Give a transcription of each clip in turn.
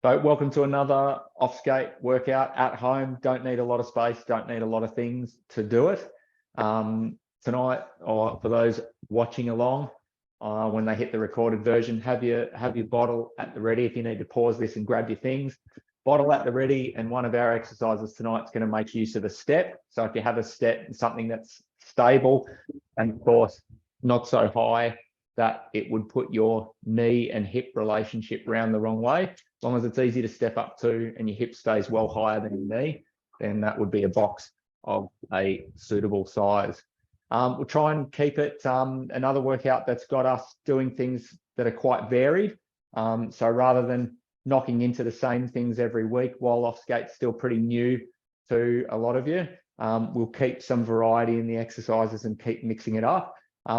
So welcome to another off-skate workout at home. Don't need a lot of space, don't need a lot of things to do it. Tonight, or for those watching along, when they hit the recorded version, have your bottle at the ready. If you need to pause this and grab your things, bottle at the ready. And one of our exercises tonight is going to make use of a step. So if you have a step, something that's stable and of course not so high that it would put your knee and hip relationship round the wrong way. As long as it's easy to step up to and your hip stays well higher than your knee, then that would be a box of a suitable size. We'll try and keep it another workout that's got us doing things that are quite varied. So rather than knocking into the same things every week, while off-skate's still pretty new to a lot of you, we'll keep some variety in the exercises and keep mixing it up.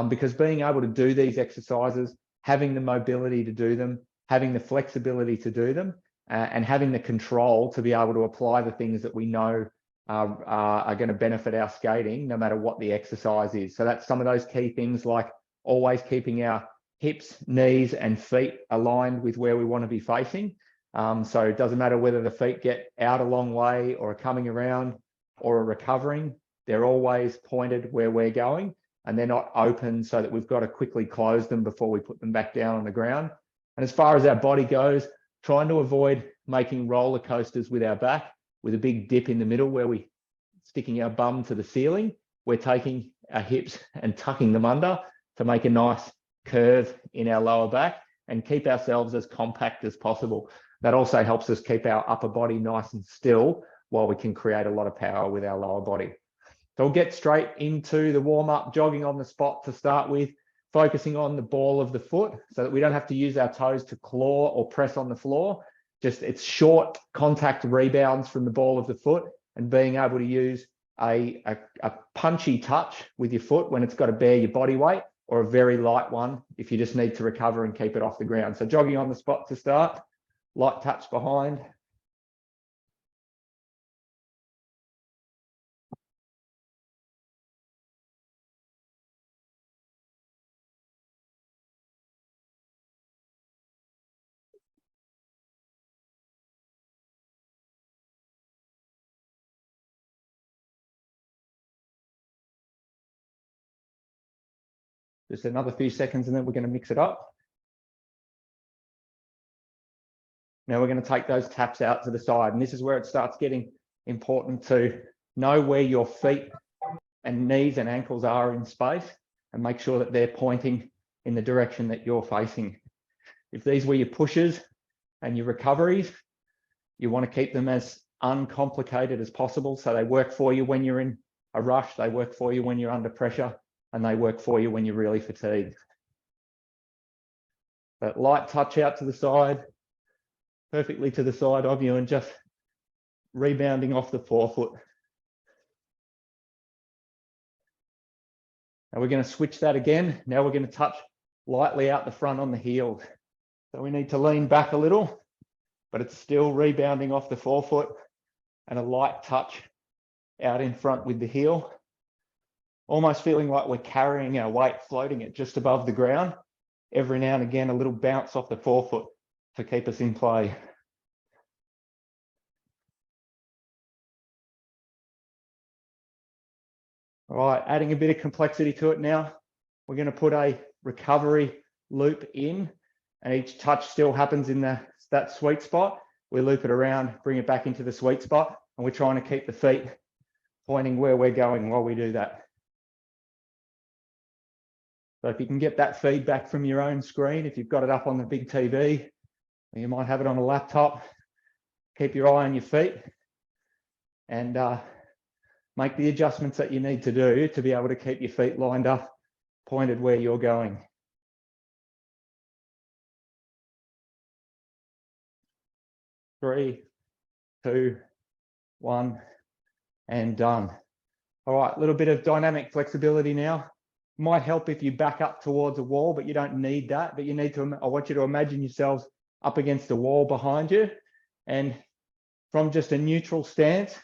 Because being able to do these exercises, having the mobility to do them, having the flexibility to do them, and having the control to be able to apply the things that we know are going to benefit our skating, no matter what the exercise is. So that's some of those key things, like always keeping our hips, knees, and feet aligned with where we want to be facing. So it doesn't matter whether the feet get out a long way or are coming around or are recovering, they're always pointed where we're going. And they're not open so that we've got to quickly close them before we put them back down on the ground. And as far as our body goes, trying to avoid making roller coasters with our back, with a big dip in the middle where we're sticking our bum to the ceiling. We're taking our hips and tucking them under to make a nice curve in our lower back and keep ourselves as compact as possible. That also helps us keep our upper body nice and still while we can create a lot of power with our lower body. So we'll get straight into the warm-up, jogging on the spot to start with, focusing on the ball of the foot so that we don't have to use our toes to claw or press on the floor. Just it's short contact rebounds from the ball of the foot and being able to use a punchy touch with your foot when it's got to bear your body weight, or a very light one if you just need to recover and keep it off the ground. So jogging on the spot to start, light touch behind. Just another few seconds and then we're going to mix it up. Now we're going to take those taps out to the side, and this is where it starts getting important to know where your feet and knees and ankles are in space and make sure that they're pointing in the direction that you're facing. If these were your pushes and your recoveries, you want to keep them as uncomplicated as possible so they work for you when you're in a rush, they work for you when you're under pressure, and they work for you when you're really fatigued. But light touch out to the side, perfectly to the side of you, and just rebounding off the forefoot. Now we're going to switch that again. Now we're going to touch lightly out the front on the heels. So we need to lean back a little, but it's still rebounding off the forefoot, and a light touch out in front with the heel. Almost feeling like we're carrying our weight, floating it just above the ground. Every now and again, a little bounce off the forefoot to keep us in play. All right, adding a bit of complexity to it now. We're going to put a recovery loop in, and each touch still happens in that sweet spot. We loop it around, bring it back into the sweet spot, and we're trying to keep the feet pointing where we're going while we do that. So if you can get that feedback from your own screen, if you've got it up on the big TV, or you might have it on a laptop, keep your eye on your feet and make the adjustments that you need to do to be able to keep your feet lined up, pointed where you're going. Three, two, one, and done. All right, a little bit of dynamic flexibility now. Might help if you back up towards a wall, but you don't need that. But you need to, I want you to imagine yourselves up against a wall behind you. And from just a neutral stance,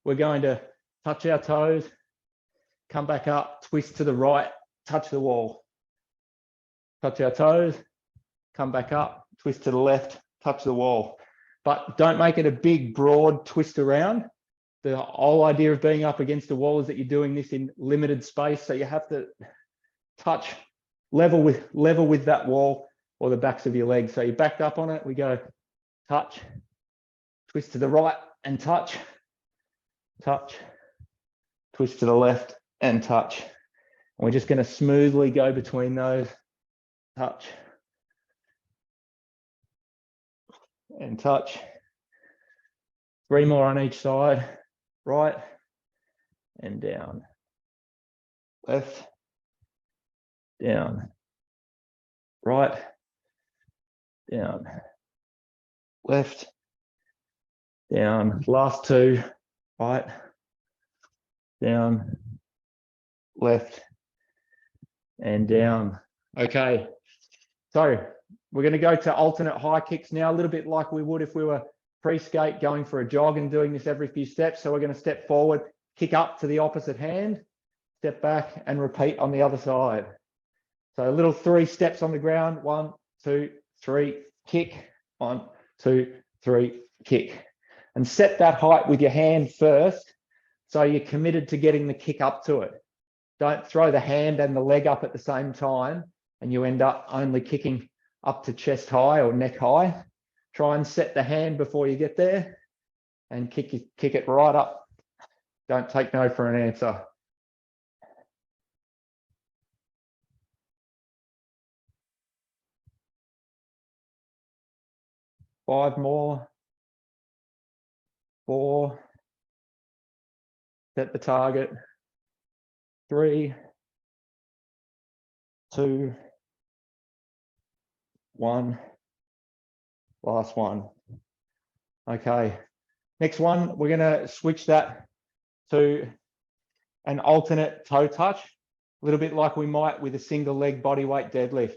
we're going to touch our toes, come back up, twist to the right, touch the wall. Touch our toes, come back up, twist to the left, touch the wall. but don't make it a big, broad twist around. The whole idea of being up against the wall is that you're doing this in limited space. So you have to touch level with that wall or the backs of your legs. So you're backed up on it. We go touch, twist to the right and touch, twist to the left and touch. And we're just going to smoothly go between those, touch and touch. 3 more on each side, right and down, left, down, right, down, left, down. Last 2, right, down, left, and down. Okay, so we're going to go to alternate high kicks now, a little bit like we would if we were pre-skate going for a jog and doing this every few steps. So we're going to step forward, kick up to the opposite hand, step back and repeat on the other side. So a little 3 steps on the ground, 1, 2, 3, kick, 1, 2, 3, kick. And set that height with your hand first, so you're committed to getting the kick up to it. Don't throw the hand and the leg up at the same time and you end up only kicking up to chest high or neck high. Try and set the hand before you get there and kick it right up. Don't take no for an answer. Five more. 4. Set the target. 3, 2, 1. Last one. Okay. Next one, we're going to switch that to an alternate toe touch, a little bit like we might with a single leg bodyweight deadlift.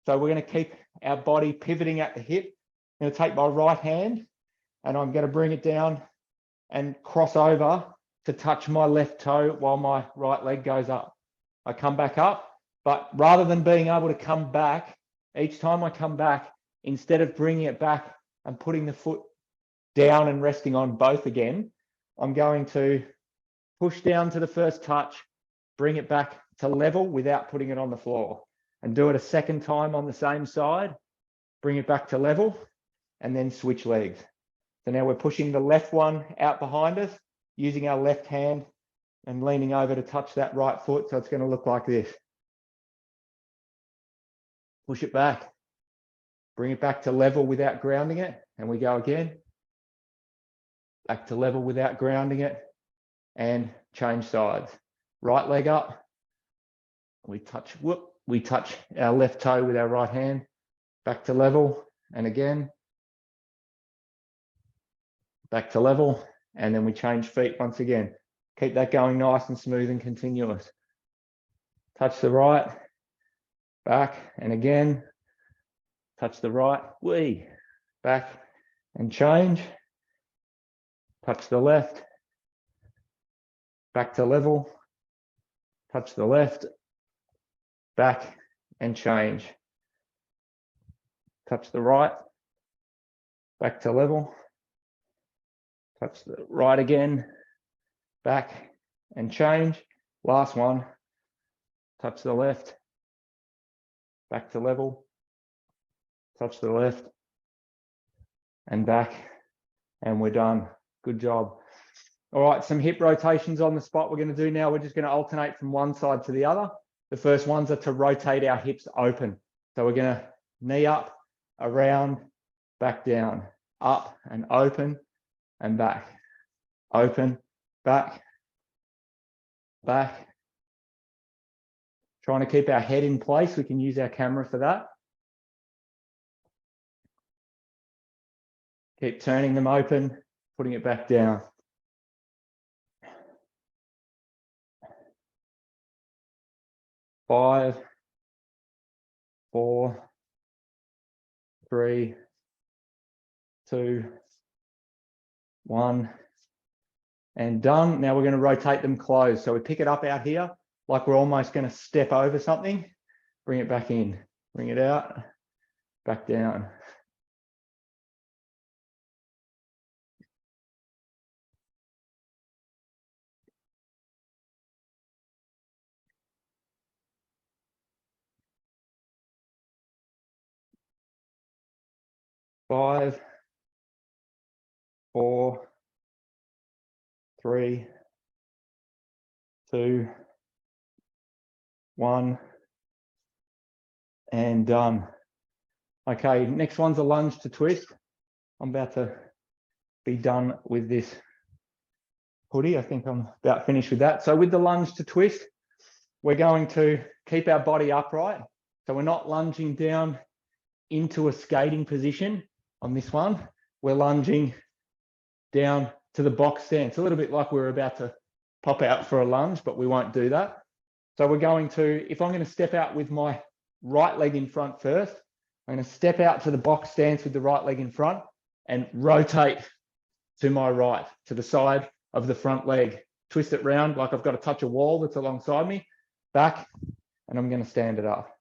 So we're going to keep our body pivoting at the hip. I'm going to take my right hand and I'm going to bring it down and cross over to touch my left toe while my right leg goes up. I come back up, but rather than being able to come back, each time I come back, instead of bringing it back and putting the foot down and resting on both again, I'm going to push down to the first touch, bring it back to level without putting it on the floor, and do it a second time on the same side, bring it back to level, and then switch legs. So now we're pushing the left one out behind us, using our left hand and leaning over to touch that right foot. So it's going to look like this. Push it back. Bring it back to level without grounding it. And we go again. Back to level without grounding it. And change sides. Right leg up. We touch our left toe with our right hand. Back to level. And again. Back to level. And then we change feet once again. Keep that going nice and smooth and continuous. Touch the right. Back. And again. Touch the right, back and change. Touch the left, back to level. Touch the left, back and change. Touch the right, back to level. Touch the right again, back and change. Last one, touch the left, back to level. Touch the left and back, and we're done. Good job. All right, some hip rotations on the spot we're going to do now. We're just going to alternate from one side to the other. The first ones are to rotate our hips open. So we're going to knee up, around, back down, up and open and back, open, back, back. Trying to keep our head in place. We can use our camera for that. Keep turning them open, putting it back down. Five, 4, 3, 2, 1, and done. Now we're going to rotate them closed. So we pick it up out here, like we're almost going to step over something. Bring it back in, bring it out, back down. 5, 4, 3, 2, 1, and done. Okay, next one's a lunge to twist. I'm about to be done with this hoodie. I think I'm about finished with that. So with the lunge to twist, we're going to keep our body upright. So we're not lunging down into a skating position on this one. We're lunging down to the box stance, a little bit like we're about to pop out for a lunge, but we won't do that. So we're going to, if I'm going to step out with my right leg in front first, I'm going to step out to the box stance with the right leg in front and rotate to my right, to the side of the front leg. Twist it round like I've got to touch a wall that's alongside me, back, and I'm going to stand it up.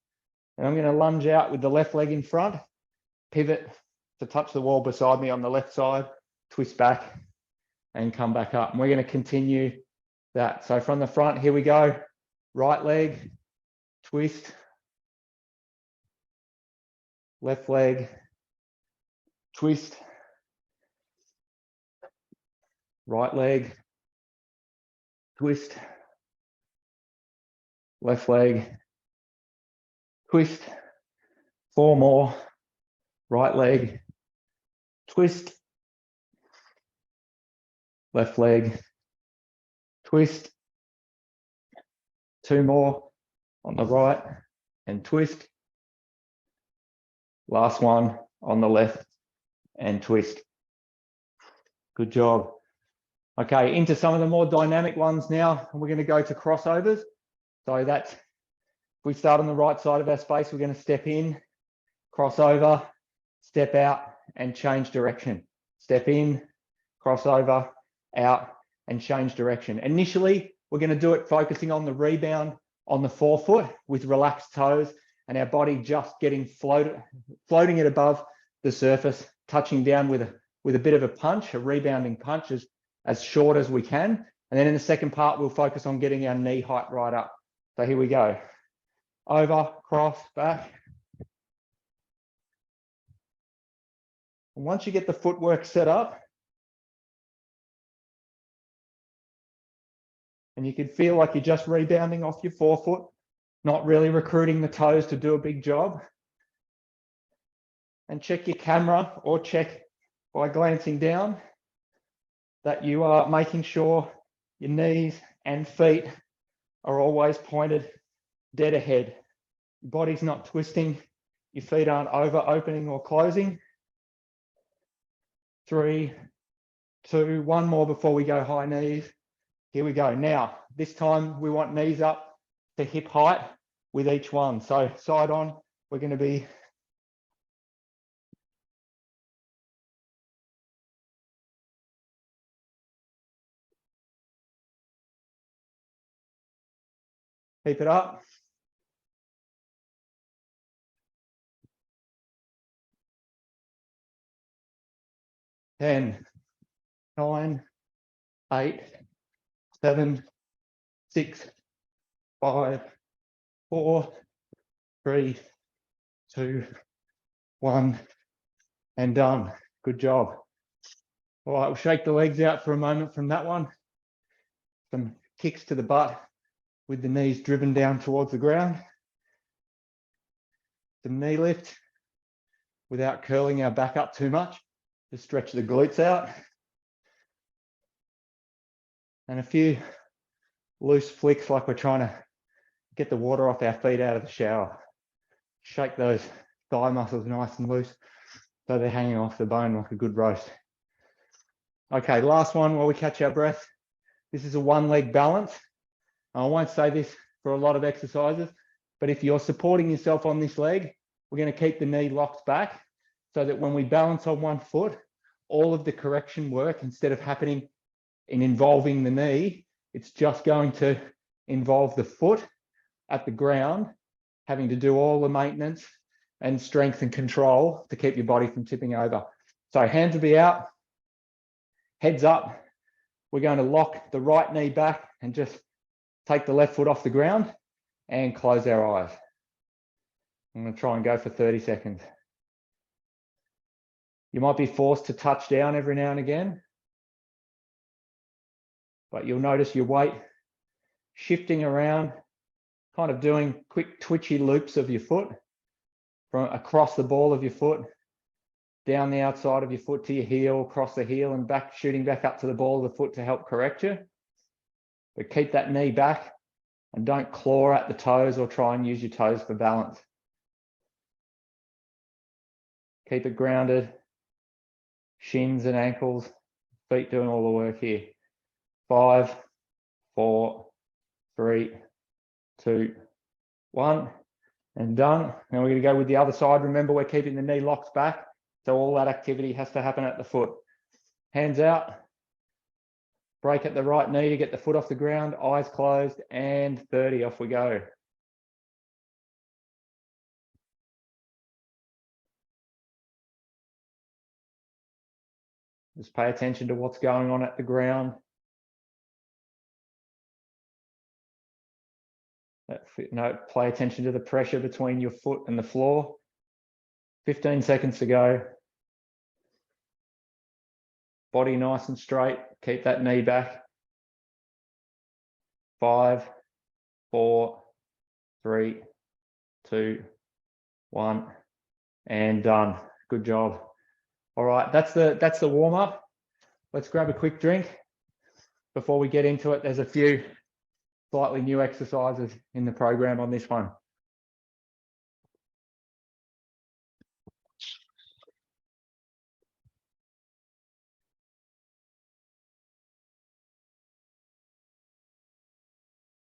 And I'm going to lunge out with the left leg in front, pivot to touch the wall beside me on the left side, twist back, and come back up. And we're going to continue that. So from the front, here we go. Right leg, twist. Left leg, twist. Right leg, twist. Left leg, twist. 4 more. Right leg, twist. Left leg, twist. 2 more on the right and twist. Last one on the left and twist. Good job. Okay, into some of the more dynamic ones now. We're going to go to crossovers. So that's, if we start on the right side of our space, we're going to step in, crossover, step out, and change direction. Step in, crossover, out, and change direction. Initially, we're going to do it focusing on the rebound on the forefoot with relaxed toes and our body just getting floating it above the surface, touching down with a bit of a punch, a rebounding punch as short as we can. And then in the second part, we'll focus on getting our knee height right up. So here we go. Over, cross, back. And once you get the footwork set up, and you can feel like you're just rebounding off your forefoot, not really recruiting the toes to do a big job. And check your camera or check by glancing down that you are making sure your knees and feet are always pointed dead ahead. Your body's not twisting, your feet aren't over opening or closing. 3, 2, 1 more before we go high knees. Here we go. Now, this time we want knees up to hip height with each one. So side on, we're going to be keep it up. 10, 9, 8, 7, 6, 5, 4, 3, 2, 1, and done. Good job. All right, we'll shake the legs out for a moment from that one. Some kicks to the butt with the knees driven down towards the ground. Some knee lift without curling our back up too much to stretch the glutes out. And a few loose flicks like we're trying to get the water off our feet out of the shower. Shake those thigh muscles nice and loose so they're hanging off the bone like a good roast. Okay, last one while we catch our breath. This is a 1-leg balance. I won't say this for a lot of exercises, but if you're supporting yourself on this leg, we're going to keep the knee locked back so that when we balance on one foot, all of the correction work, instead of happening in involving the knee, it's just going to involve the foot at the ground, having to do all the maintenance and strength and control to keep your body from tipping over. So hands will be out, heads up. We're going to lock the right knee back and just take the left foot off the ground and close our eyes. I'm going to try and go for 30 seconds. You might be forced to touch down every now and again, but you'll notice your weight shifting around, kind of doing quick twitchy loops of your foot from across the ball of your foot, down the outside of your foot to your heel, across the heel and back, shooting back up to the ball of the foot to help correct you. But keep that knee back and don't claw at the toes or try and use your toes for balance. Keep it grounded, shins and ankles, feet doing all the work here. 5, 4, 3, 2, 1, and done. Now we're going to go with the other side. Remember, we're keeping the knee locked back, so all that activity has to happen at the foot. Hands out, break at the right knee to get the foot off the ground, eyes closed, and 30, off we go. Just pay attention to what's going on at the ground. Pay attention to the pressure between your foot and the floor. 15 seconds to go. Body nice and straight. Keep that knee back. 5, 4, 3, 2, 1, and done. Good job. All right, that's the warm up. Let's grab a quick drink before we get into it. There's a few slightly new exercises in the program on this one.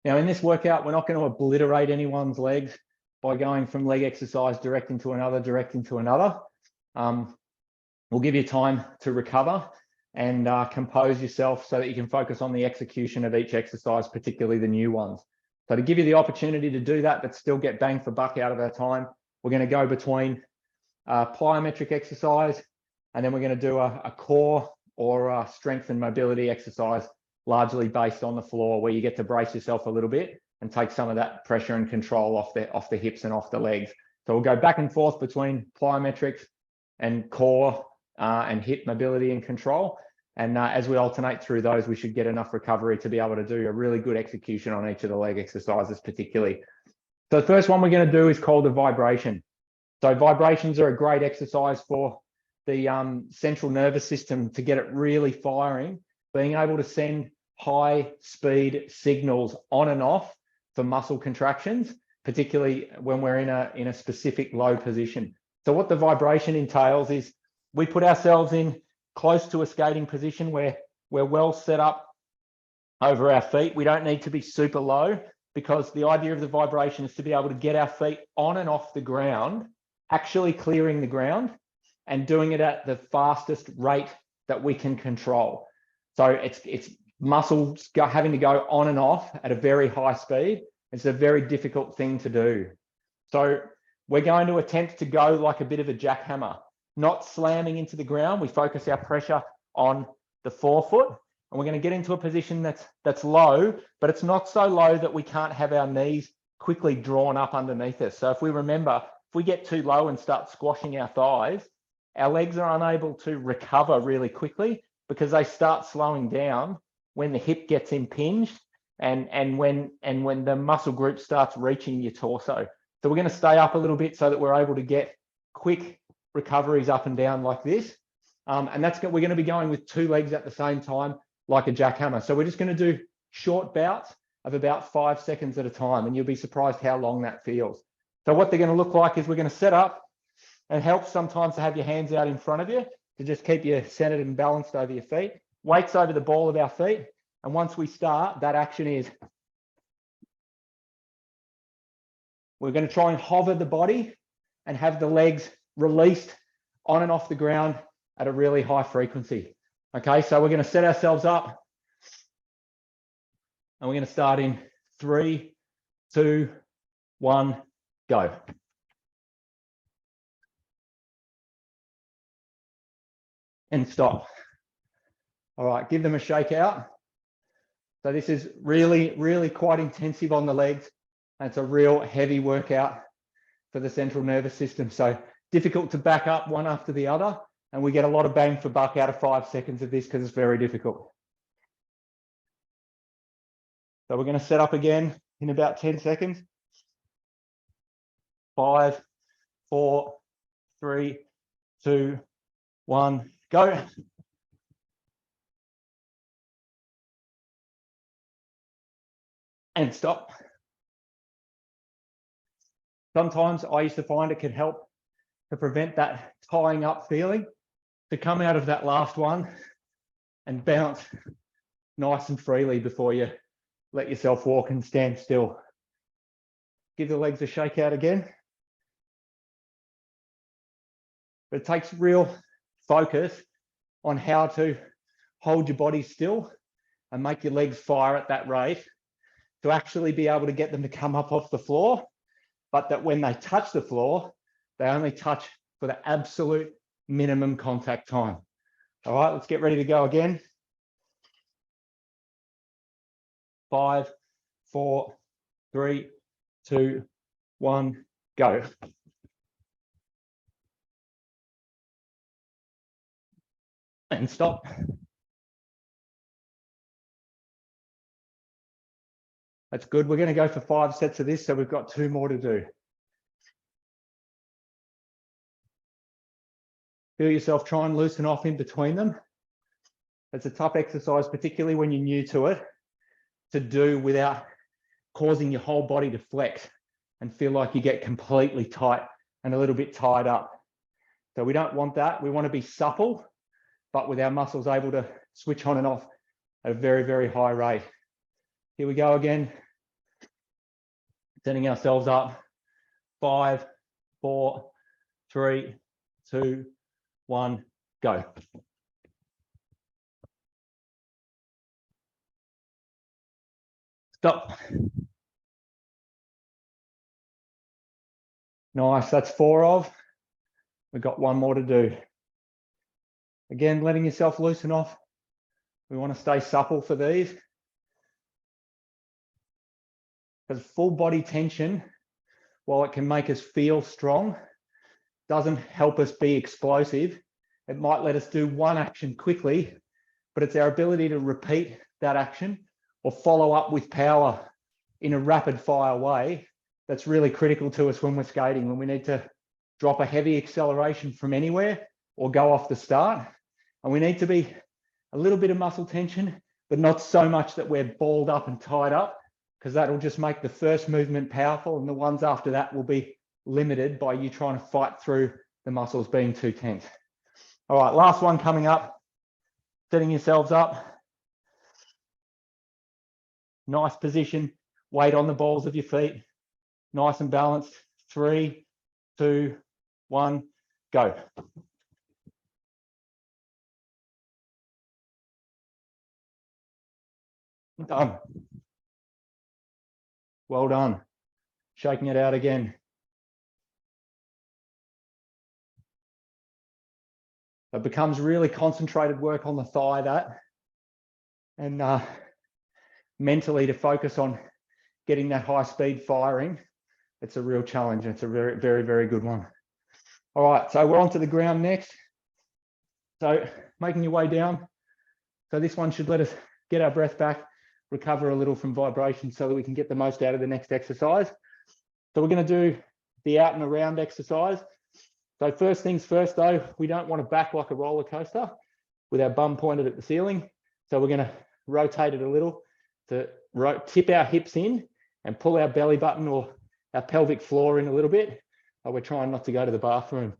Now in this workout, we're not going to obliterate anyone's legs by going from leg exercise direct into another. We'll give you time to recover and compose yourself so that you can focus on the execution of each exercise, particularly the new ones. So to give you the opportunity to do that, but still get bang for buck out of our time, we're going to go between plyometric exercise, and then we're going to do a core or a strength and mobility exercise, largely based on the floor, where you get to brace yourself a little bit and take some of that pressure and control off the hips and off the legs. So we'll go back and forth between plyometrics and core and hip mobility and control. And as we alternate through those, we should get enough recovery to be able to do a really good execution on each of the leg exercises particularly. So the first one we're going to do is called a vibration. So vibrations are a great exercise for the central nervous system to get it really firing, being able to send high speed signals on and off for muscle contractions, particularly when we're in a specific low position. So what the vibration entails is we put ourselves in close to a skating position where we're well set up over our feet. We don't need to be super low, because the idea of the vibration is to be able to get our feet on and off the ground, actually clearing the ground and doing it at the fastest rate that we can control. So it's muscles having to go on and off at a very high speed. It's a very difficult thing to do. So we're going to attempt to go like a bit of a jackhammer, not slamming into the ground. We focus our pressure on the forefoot, and we're going to get into a position that's low, but it's not so low that we can't have our knees quickly drawn up underneath us. So if we remember, if we get too low and start squashing our thighs, our legs are unable to recover really quickly, because they start slowing down when the hip gets impinged and when the muscle group starts reaching your torso. So we're going to stay up a little bit so that we're able to get quick recoveries up and down like this. And we're going to be going with 2 legs at the same time, like a jackhammer. So we're just going to do short bouts of about 5 seconds at a time, and you'll be surprised how long that feels. So what they're going to look like is we're going to set up, and it helps sometimes to have your hands out in front of you to just keep you centered and balanced over your feet. Weights over the ball of our feet. And once we start, that action is we're going to try and hover the body and have the legs released on and off the ground at a really high frequency. Okay, so we're going to set ourselves up, and we're going to start in 3, 2, 1, go. And stop. All right, give them a shake out. So this is really, really quite intensive on the legs. And it's a real heavy workout for the central nervous system. So difficult to back up one after the other. And we get a lot of bang for buck out of 5 seconds of this because it's very difficult. So we're going to set up again in about 10 seconds. 5, 4, 3, 2, 1, go. And stop. Sometimes I used to find it could help to prevent that tying up feeling, to come out of that last one and bounce nice and freely before you let yourself walk and stand still. Give the legs a shake out again. But it takes real focus on how to hold your body still and make your legs fire at that rate to actually be able to get them to come up off the floor, but that when they touch the floor, they only touch for the absolute minimum contact time. All right, let's get ready to go again. 5, 4, 3, 2, 1, go. And stop. That's good. We're going to go for 5 sets of this, so we've got 2 more to do. Feel yourself try and loosen off in between them. It's a tough exercise, particularly when you're new to it, to do without causing your whole body to flex and feel like you get completely tight and a little bit tied up. So we don't want that. We want to be supple, but with our muscles able to switch on and off at a very, very high rate. Here we go again. Setting ourselves up. 5, 4, 3, 2, 1, go. Stop. Nice, that's 4 of. We've got 1 more to do. Again, letting yourself loosen off. We want to stay supple for these. Because full body tension, while it can make us feel strong, doesn't help us be explosive. It might let us do one action quickly, but it's our ability to repeat that action or follow up with power in a rapid fire way that's really critical to us when we're skating, when we need to drop a heavy acceleration from anywhere or go off the start. And we need to be a little bit of muscle tension, but not so much that we're balled up and tied up, because that will just make the first movement powerful, and the ones after that will be limited by you trying to fight through the muscles being too tense. All right, last one coming up. Setting yourselves up. Nice position, weight on the balls of your feet. Nice and balanced. 3, 2, 1, go. Done. Well done. Shaking it out again. It becomes really concentrated work on the thigh, that, and mentally to focus on getting that high speed firing. It's a real challenge. It's a very, very, very good one. All right, so we're onto the ground next. So making your way down. So this one should let us get our breath back, recover a little from vibration so that we can get the most out of the next exercise. So we're going to do the out and around exercise. So first things first, though, we don't want to back like a roller coaster with our bum pointed at the ceiling. So we're going to rotate it a little to tip our hips in and pull our belly button or our pelvic floor in a little bit. We're trying not to go to the bathroom.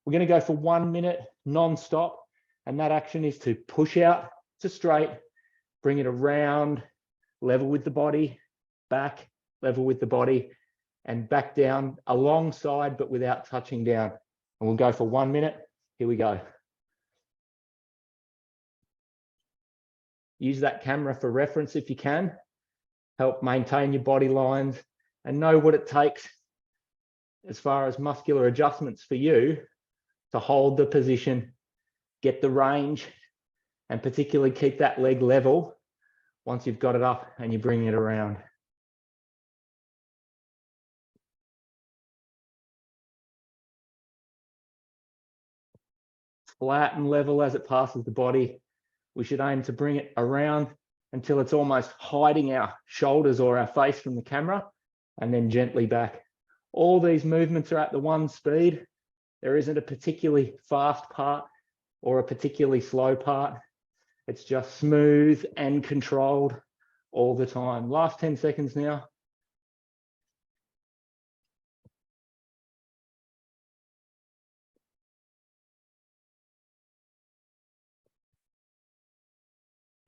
We're going to go for 1 minute non-stop, and that action is to push out to straight, bring it around, level with the body, back, level with the body, and back down alongside but without touching down. And we'll go for 1 minute. Here we go. Use that camera for reference if you can. Help maintain your body lines and know what it takes as far as muscular adjustments for you to hold the position, get the range, and particularly keep that leg level once you've got it up and you're bringing it around. flat and level as it passes the body. We should aim to bring it around until it's almost hiding our shoulders or our face from the camera, and then gently back. All these movements are at the one speed. There isn't a particularly fast part or a particularly slow part. It's just smooth and controlled all the time. Last 10 seconds now.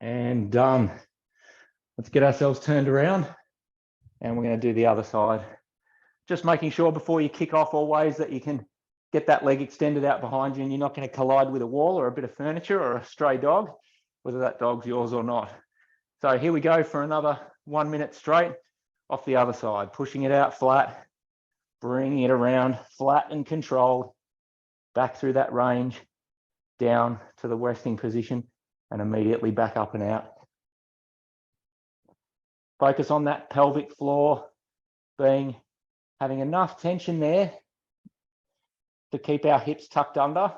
And done. Let's get ourselves turned around, and we're going to do the other side. Just making sure before you kick off always that you can get that leg extended out behind you and you're not going to collide with a wall or a bit of furniture or a stray dog, whether that dog's yours or not. So here we go for another 1 minute straight off the other side, pushing it out flat, bringing it around flat and controlled, back through that range, down to the resting position, and immediately back up and out. Focus on that pelvic floor having enough tension there to keep our hips tucked under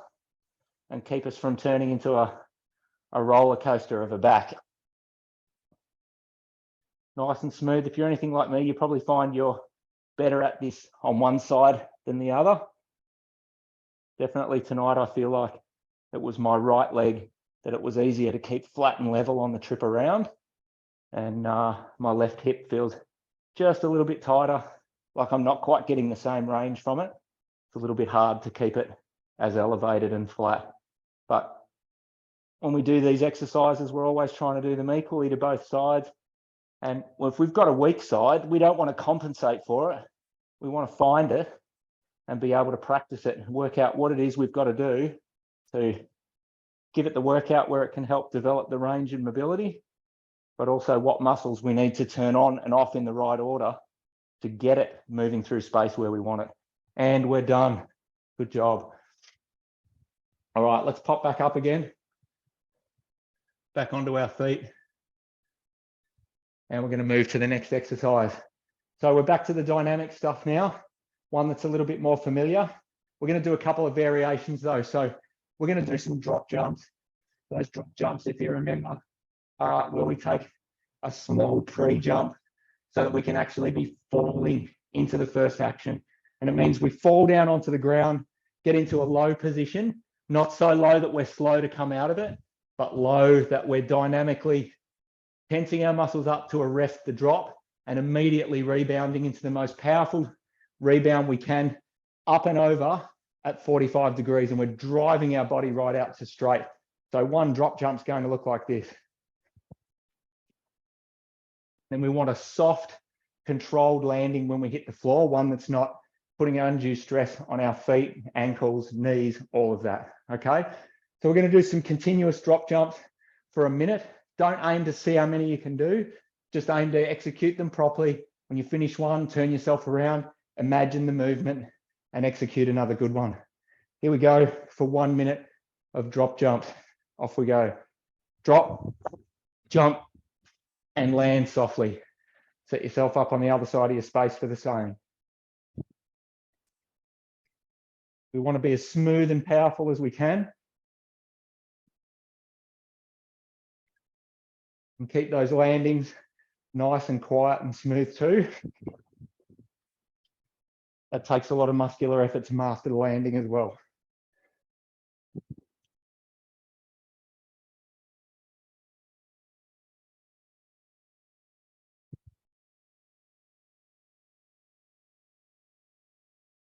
and keep us from turning into a roller coaster of a back. Nice and smooth. If you're anything like me, you probably find you're better at this on one side than the other. Definitely tonight, I feel like it was my right leg that it was easier to keep flat and level on the trip around. And my left hip feels just a little bit tighter, like I'm not quite getting the same range from it. It's a little bit hard to keep it as elevated and flat. But when we do these exercises, we're always trying to do them equally to both sides. And if we've got a weak side, we don't want to compensate for it. We want to find it and be able to practice it and work out what it is we've got to do to give it the workout where it can help develop the range and mobility, but also what muscles we need to turn on and off in the right order to get it moving through space where we want it. And we're done. Good job. All right, let's pop back up again. Back onto our feet. And we're going to move to the next exercise. So we're back to the dynamic stuff now, one that's a little bit more familiar. We're going to do a couple of variations though. So we're going to do some drop jumps. Those drop jumps, if you remember, are where we take a small pre-jump so that we can actually be falling into the first action. And it means we fall down onto the ground, get into a low position, not so low that we're slow to come out of it, but low that we're dynamically tensing our muscles up to arrest the drop and immediately rebounding into the most powerful rebound we can, up and over at 45 degrees. And we're driving our body right out to straight. So one drop jump's going to look like this. Then we want a soft, controlled landing when we hit the floor, one that's not putting undue stress on our feet, ankles, knees, all of that, okay? So we're going to do some continuous drop jumps for a minute. Don't aim to see how many you can do. Just aim to execute them properly. When you finish one, turn yourself around, imagine the movement, and execute another good one. Here we go for 1 minute of drop jumps. Off we go. Drop, jump, and land softly. Set yourself up on the other side of your space for the same. We want to be as smooth and powerful as we can. And keep those landings nice and quiet and smooth too. That takes a lot of muscular effort to master the landing as well.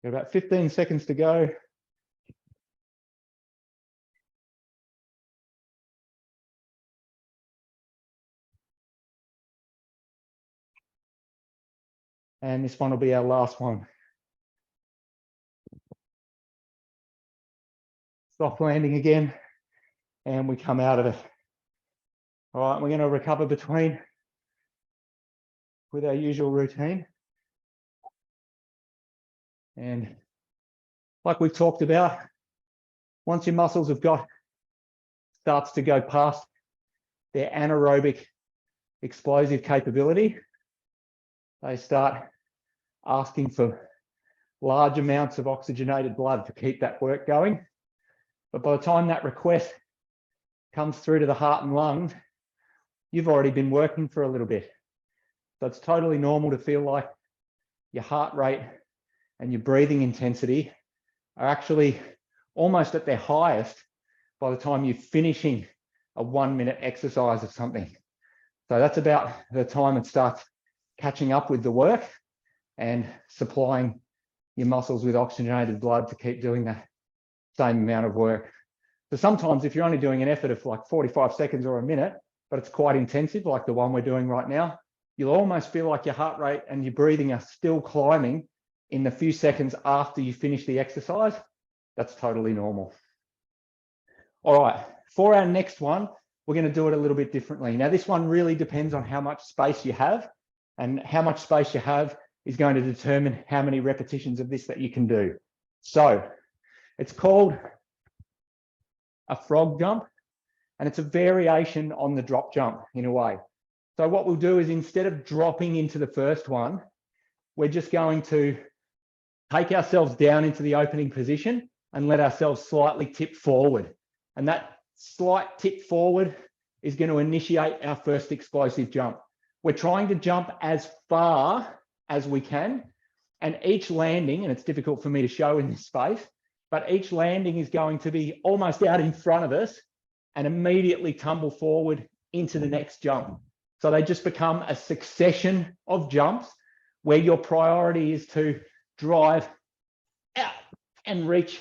Got about 15 seconds to go. And this one will be our last one. Soft landing again, and we come out of it. All right, we're going to recover between with our usual routine. And like we've talked about, once your muscles have starts to go past their anaerobic explosive capability, they start asking for large amounts of oxygenated blood to keep that work going. But by the time that request comes through to the heart and lungs, you've already been working for a little bit. So it's totally normal to feel like your heart rate and your breathing intensity are actually almost at their highest by the time you're finishing a 1 minute exercise of something. So that's about the time it starts catching up with the work and supplying your muscles with oxygenated blood to keep doing that same amount of work. So sometimes if you're only doing an effort of like 45 seconds or a minute, but it's quite intensive, like the one we're doing right now, you'll almost feel like your heart rate and your breathing are still climbing in the few seconds after you finish the exercise. That's totally normal. All right, for our next one, we're going to do it a little bit differently. Now, this one really depends on how much space you have, and how much space you have is going to determine how many repetitions of this that you can do. So it's called a frog jump, and it's a variation on the drop jump in a way. So what we'll do is, instead of dropping into the first one, we're just going to take ourselves down into the opening position and let ourselves slightly tip forward. And that slight tip forward is going to initiate our first explosive jump. We're trying to jump as far as we can, and each landing, and it's difficult for me to show in this space, but each landing is going to be almost out in front of us and immediately tumble forward into the next jump. So they just become a succession of jumps where your priority is to drive out and reach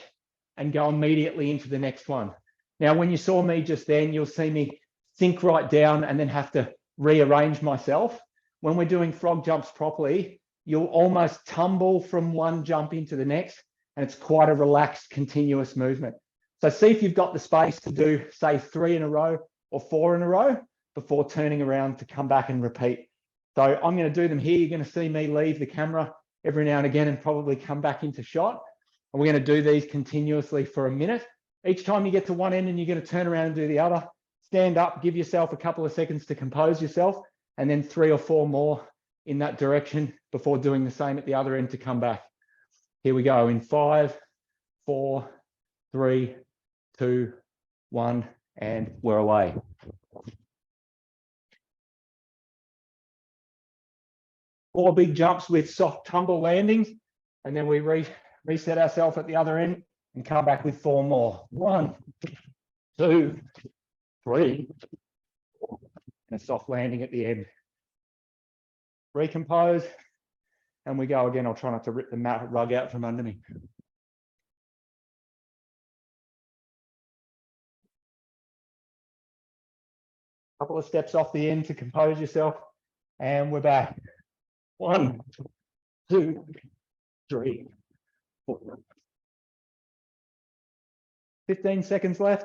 and go immediately into the next one. Now, when you saw me just then, you'll see me sink right down and then have to rearrange myself. When we're doing frog jumps properly, you'll almost tumble from one jump into the next, and it's quite a relaxed, continuous movement. So see if you've got the space to do, say, 3 in a row or 4 in a row before turning around to come back and repeat. So I'm going to do them here. You're going to see me leave the camera every now and again and probably come back into shot. And we're going to do these continuously for a minute. Each time you get to one end and you're going to turn around and do the other, stand up, give yourself a couple of seconds to compose yourself, and then 3 or 4 more in that direction before doing the same at the other end to come back. Here we go in 5, 4, 3, 2, 1, and we're away. Four big jumps with soft tumble landings, and then we reset ourselves at the other end and come back with 4 more. 1, 2, 3, 4, and a soft landing at the end. Recompose, and we go again. I'll try not to rip the mat rug out from under me. Couple of steps off the end to compose yourself, and we're back. 1, 2, 3, 4. 15 seconds left.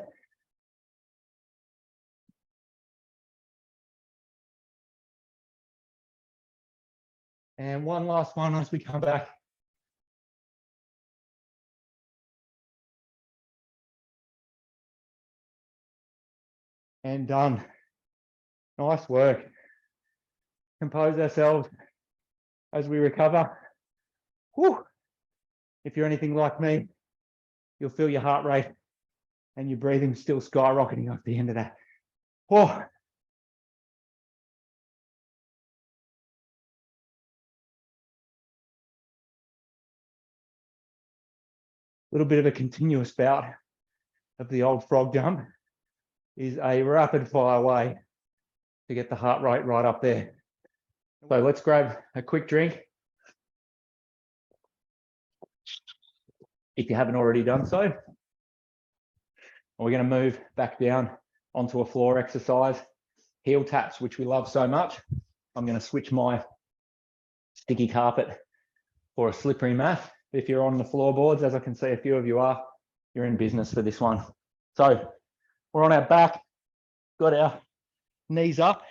And one last one as we come back. And done. Nice work. Compose ourselves as we recover. Whew. If you're anything like me, you'll feel your heart rate and your breathing still skyrocketing off the end of that. Oh. A little bit of a continuous bout of the old frog jump is a rapid fire way to get the heart rate right up there. So let's grab a quick drink, if you haven't already done so. We're going to move back down onto a floor exercise, heel taps, which we love so much. I'm going to switch my sticky carpet for a slippery mat. If you're on the floorboards, as I can see a few of you are, you're in business for this one. So we're on our back, got our knees up.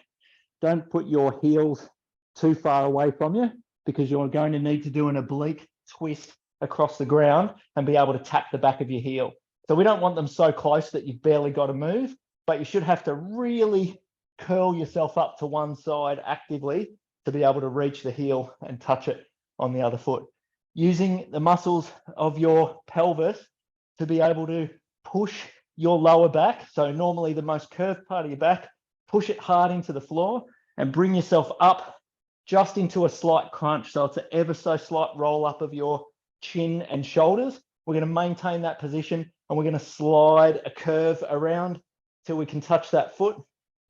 Don't put your heels too far away from you, because you're going to need to do an oblique twist across the ground and be able to tap the back of your heel. So we don't want them so close that you've barely got to move, but you should have to really curl yourself up to one side actively to be able to reach the heel and touch it on the other foot. Using the muscles of your pelvis to be able to push your lower back. So normally the most curved part of your back, push it hard into the floor and bring yourself up just into a slight crunch. So it's an ever so slight roll up of your chin and shoulders. We're going to maintain that position and we're going to slide a curve around till we can touch that foot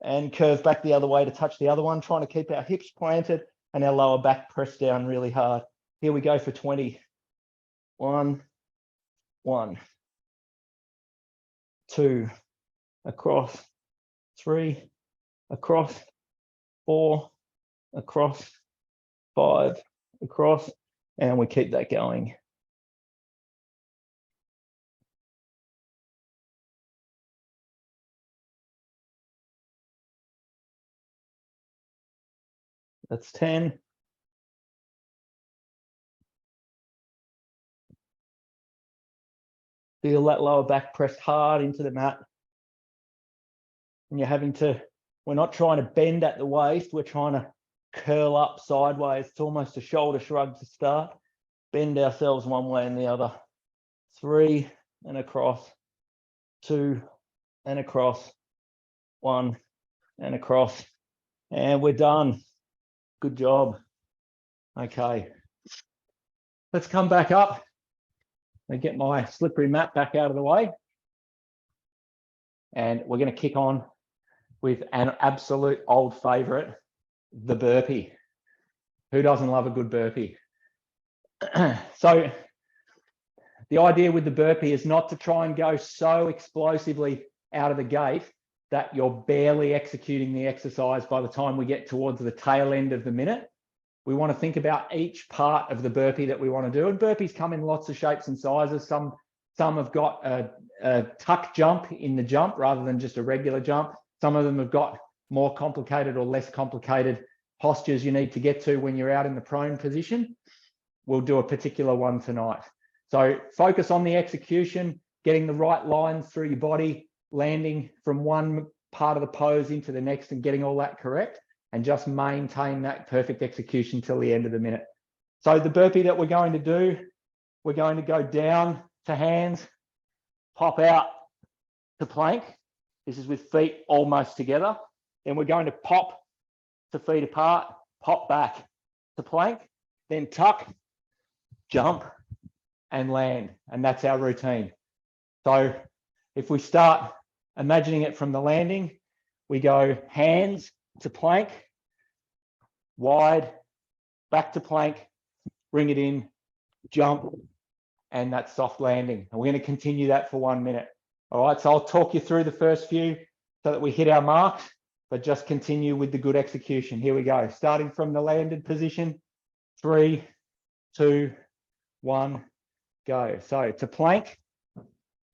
and curve back the other way to touch the other one, trying to keep our hips planted and our lower back pressed down really hard. Here we go for 20. 1, 2, across, 3, across, 4, across, 5, across, and we keep that going. That's 10. Feel that lower back pressed hard into the mat. And you're having to, we're not trying to bend at the waist, we're trying to curl up sideways. It's almost a shoulder shrug to start. Bend ourselves one way and the other. 3 and across, 2 and across, 1 and across, and we're done. Good job. Okay, let's come back up and get my slippery mat back out of the way. And we're going to kick on with an absolute old favorite, the burpee. Who doesn't love a good burpee? So the idea with the burpee is not to try and go so explosively out of the gate that you're barely executing the exercise by the time we get towards the tail end of the minute. We want to think about each part of the burpee that we want to do. And burpees come in lots of shapes and sizes. Some have got a tuck jump in the jump rather than just a regular jump. Some of them have got more complicated or less complicated postures you need to get to when you're out in the prone position. We'll do a particular one tonight. So focus on the execution, getting the right lines through your body, landing from one part of the pose into the next and getting all that correct, and just maintain that perfect execution till the end of the minute. So the burpee that we're going to do, we're going to go down to hands, pop out to plank. This is with feet almost together. Then we're going to pop to feet apart, pop back to plank, then tuck, jump, and land. And that's our routine. So if we start imagining it from the landing, we go hands to plank, wide, back to plank, bring it in, jump, and that soft landing. And we're going to continue that for 1 minute. All right, so I'll talk you through the first few so that we hit our marks, but just continue with the good execution. Here we go. Starting from the landed position, 3, 2, 1, go. So to plank,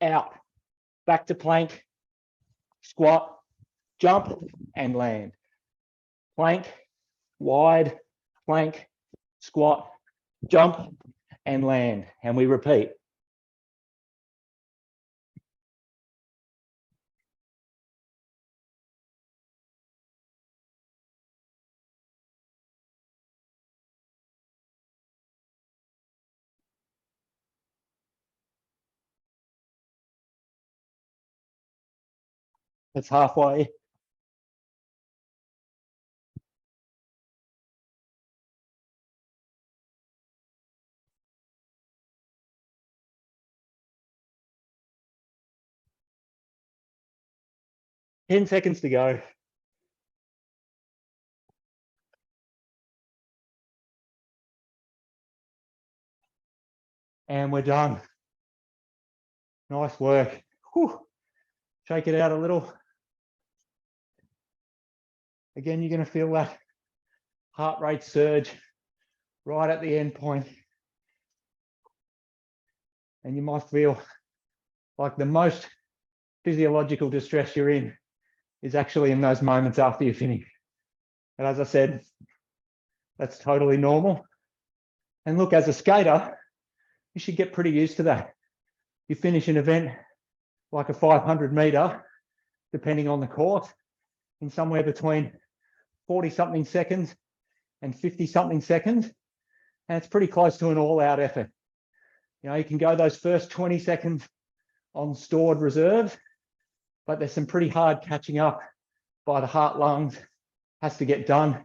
out, back to plank, squat, jump, and land. Plank, wide, plank, squat, jump, and land. And we repeat. It's halfway. Ten seconds to go. And we're done. Nice work. Whew. Shake it out a little. Again, you're going to feel that heart rate surge right at the end point. And you might feel like the most physiological distress you're in is actually in those moments after you finish. And as I said, that's totally normal. And look, as a skater, you should get pretty used to that. You finish an event like a 500 meter, depending on the course, in somewhere between 40-something seconds and 50-something seconds. And it's pretty close to an all-out effort. You know, you can go those first 20 seconds on stored reserves, but there's some pretty hard catching up by the heart lungs. Has to get done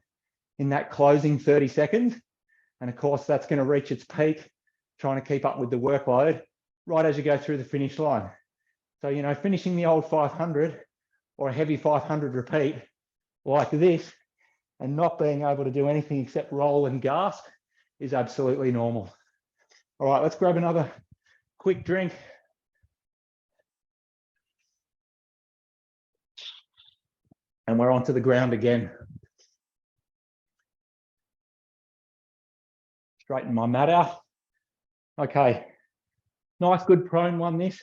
in that closing 30 seconds. And of course, that's going to reach its peak, trying to keep up with the workload right as you go through the finish line. So, you know, finishing the old 500 or a heavy 500 repeat like this and not being able to do anything except roll and gasp is absolutely normal. All right, let's grab another quick drink. And we're onto the ground again. Straighten my mat out. Okay, nice, good prone one this.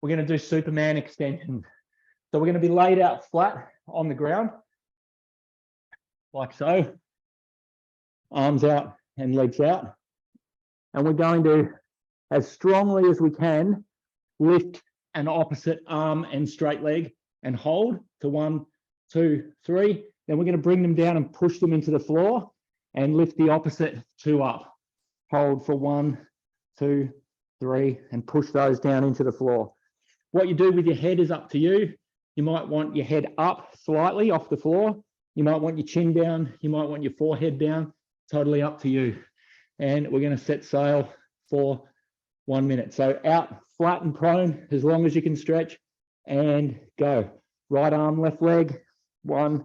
We're going to do Superman extensions. So we're going to be laid out flat on the ground, like so. Arms out and legs out. And we're going to, as strongly as we can, lift an opposite arm and straight leg and hold to 1, 2, 3. Then we're going to bring them down and push them into the floor and lift the opposite 2 up. Hold for 1, 2, 3, and push those down into the floor. What you do with your head is up to you. You might want your head up slightly off the floor. You might want your chin down. You might want your forehead down. Totally up to you. And we're going to set sail for 1 minute. So out, flat and prone, as long as you can stretch, and go. Right arm, left leg. 1,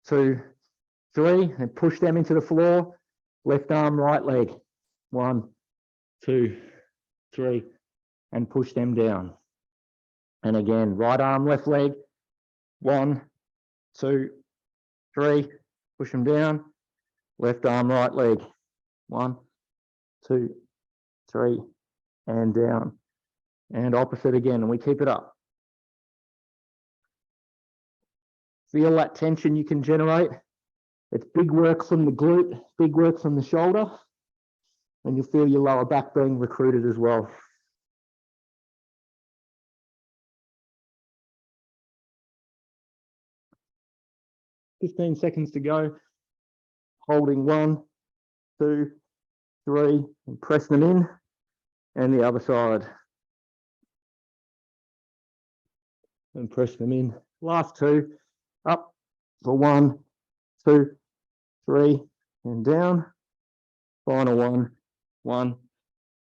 2, 3, and push them into the floor. Left arm, right leg. 1, 2, 3, and push them down. And again, right arm, left leg. 1, 2, 3, push them down. Left arm, right leg. 1, 2, 3, and down. And opposite again, and we keep it up. Feel that tension you can generate. It's big work from the glute, big work from the shoulder. And you'll feel your lower back being recruited as well. $15 seconds to go. Holding 1, 2, 3, and press them in. And the other side. And press them in. Last 2. Up for 1, 2, 3, and down. Final 1, 1,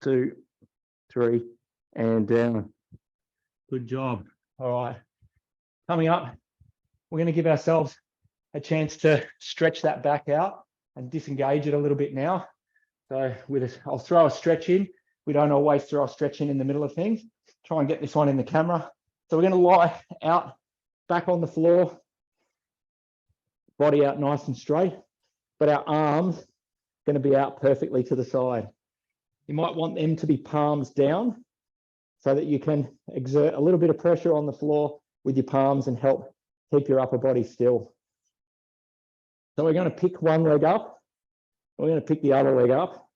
2, 3, and down. Good job. All right. Coming up, we're going to give ourselves a chance to stretch that back out and disengage it a little bit now. So with this, I'll throw a stretch in. We don't always throw a stretch in the middle of things. Try and get this one in the camera. So we're going to lie out back on the floor, body out nice and straight, but our arms going to be out perfectly to the side. You might want them to be palms down so that you can exert a little bit of pressure on the floor with your palms and help keep your upper body still. So we're going to pick one leg up. We're going to pick the other leg up.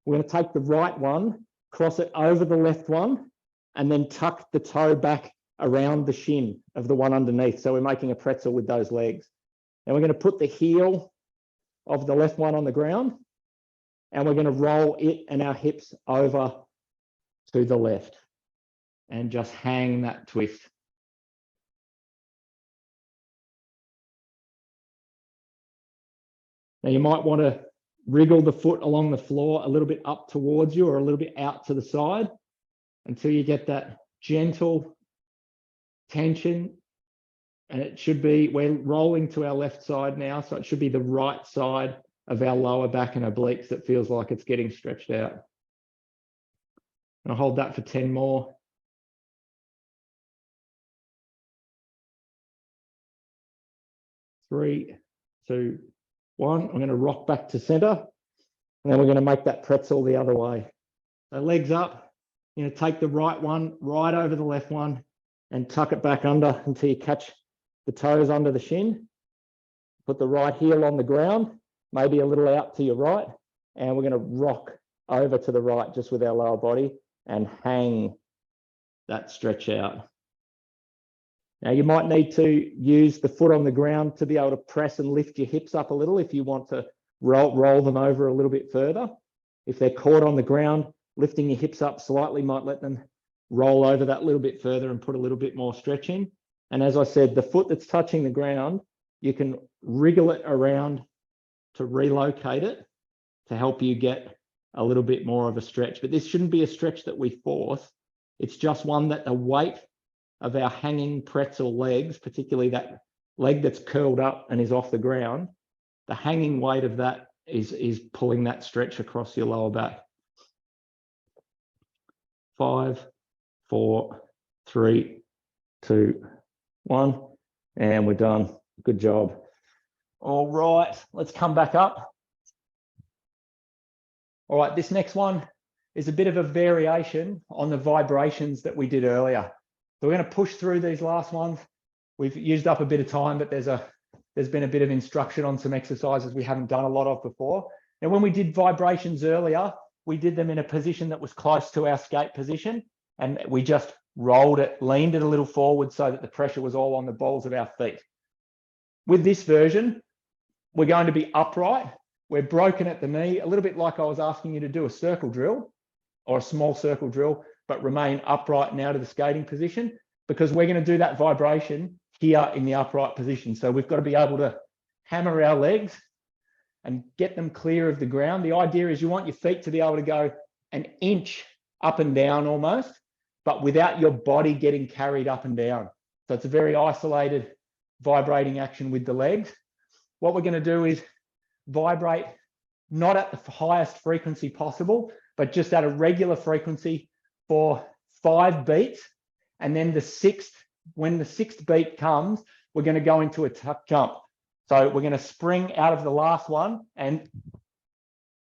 We're going to take the right one, cross it over the left one, and then tuck the toe back around the shin of the one underneath. So we're making a pretzel with those legs. And we're going to put the heel of the left one on the ground, and we're going to roll it and our hips over to the left and just hang that twist. Now you might want to wriggle the foot along the floor a little bit up towards you or a little bit out to the side until you get that gentle tension. And it should be, we're rolling to our left side now, so it should be the right side of our lower back and obliques that feels like it's getting stretched out. And I'll hold that for 10 more. 3, 2, 1. I'm going to rock back to center, and then we're going to make that pretzel the other way. So legs up, you're going to take the right one right over the left one and tuck it back under until you catch the toes under the shin. Put the right heel on the ground, maybe a little out to your right, and we're going to rock over to the right just with our lower body and hang that stretch out. Now you might need to use the foot on the ground to be able to press and lift your hips up a little if you want to roll them over a little bit further. If they're caught on the ground, lifting your hips up slightly might let them roll over that little bit further and put a little bit more stretch in. And as I said, the foot that's touching the ground, you can wriggle it around to relocate it to help you get a little bit more of a stretch. But this shouldn't be a stretch that we force. It's just one that the weight of our hanging pretzel legs, particularly that leg that's curled up and is off the ground, the hanging weight of that is pulling that stretch across your lower back. 5, 4, 3, 2, 1, and we're done. Good job. All right, let's come back up. All right, this next one is a bit of a variation on the vibrations that we did earlier. So we're going to push through these last ones. We've used up a bit of time, but there's been a bit of instruction on some exercises we haven't done a lot of before. And when we did vibrations earlier, we did them in a position that was close to our skate position, and we just rolled it, leaned it a little forward so that the pressure was all on the balls of our feet. With this version, we're going to be upright. We're broken at the knee, a little bit like I was asking you to do a circle drill or a small circle drill, but remain upright now to the skating position, because we're going to do that vibration here in the upright position. So we've got to be able to hammer our legs and get them clear of the ground. The idea is you want your feet to be able to go an inch up and down almost, but without your body getting carried up and down. So it's a very isolated vibrating action with the legs. What we're going to do is vibrate not at the highest frequency possible, but just at a regular frequency for 5 beats. And then when the sixth beat comes, we're going to go into a tuck jump. So we're going to spring out of the last one and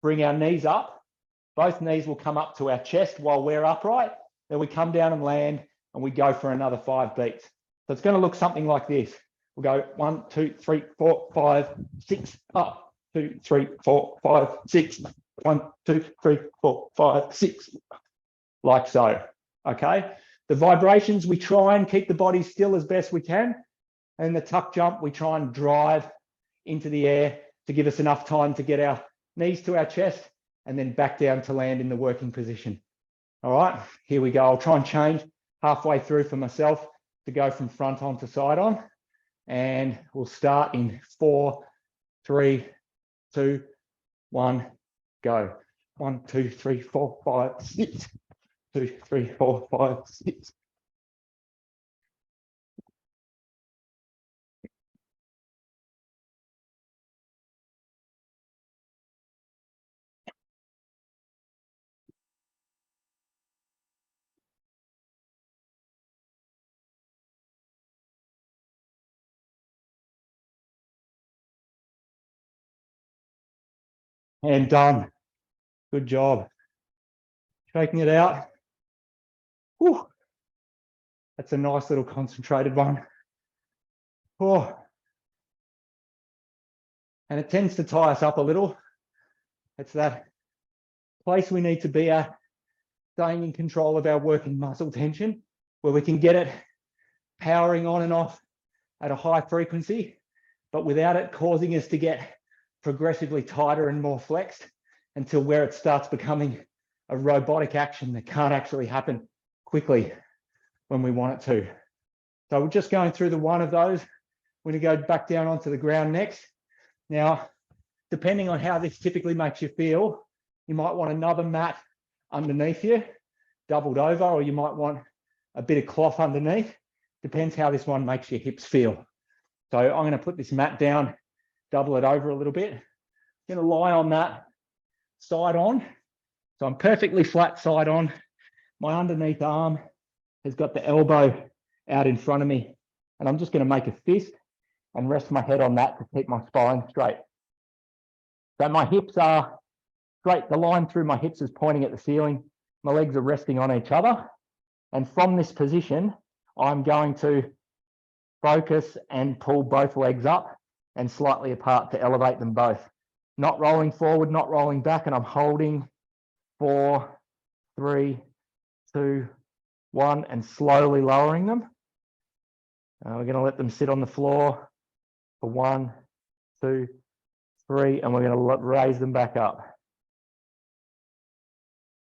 bring our knees up. Both knees will come up to our chest while we're upright. Then we come down and land, and we go for another 5 beats. So it's going to look something like this. We'll go 1, 2, 3, 4, 5, 6, up, 2, 3, 4, 5, 6, 1, 2, 3, 4, 5, 6, like so. Okay. The vibrations, we try and keep the body still as best we can. And the tuck jump, we try and drive into the air to give us enough time to get our knees to our chest and then back down to land in the working position. All right, here we go. I'll try and change halfway through for myself to go from front on to side on. And we'll start in 4, 3, 2, 1, go. 1, 2, 3, 4, 5, 6. 2, 3, 4, 5, 6. And done. Good job. Shaking it out. Whew. That's a nice little concentrated one. Oh. And it tends to tie us up a little. It's that place we need to be at, staying in control of our working muscle tension, where we can get it powering on and off at a high frequency, but without it causing us to get progressively tighter and more flexed until where it starts becoming a robotic action that can't actually happen quickly when we want it to. So we're just going through the one of those. We're going to go back down onto the ground next. Now, depending on how this typically makes you feel, you might want another mat underneath you, doubled over, or you might want a bit of cloth underneath. Depends how this one makes your hips feel. So I'm going to put this mat down, double it over a little bit. I'm going to lie on that side on. So I'm perfectly flat side on. My underneath arm has got the elbow out in front of me. And I'm just going to make a fist and rest my head on that to keep my spine straight. So my hips are straight. The line through my hips is pointing at the ceiling. My legs are resting on each other. And from this position, I'm going to focus and pull both legs up and slightly apart to elevate them both. Not rolling forward, not rolling back, and I'm holding 4, 3, 2, 1, and slowly lowering them. We're going to let them sit on the floor for 1, 2, 3, and we're going to raise them back up.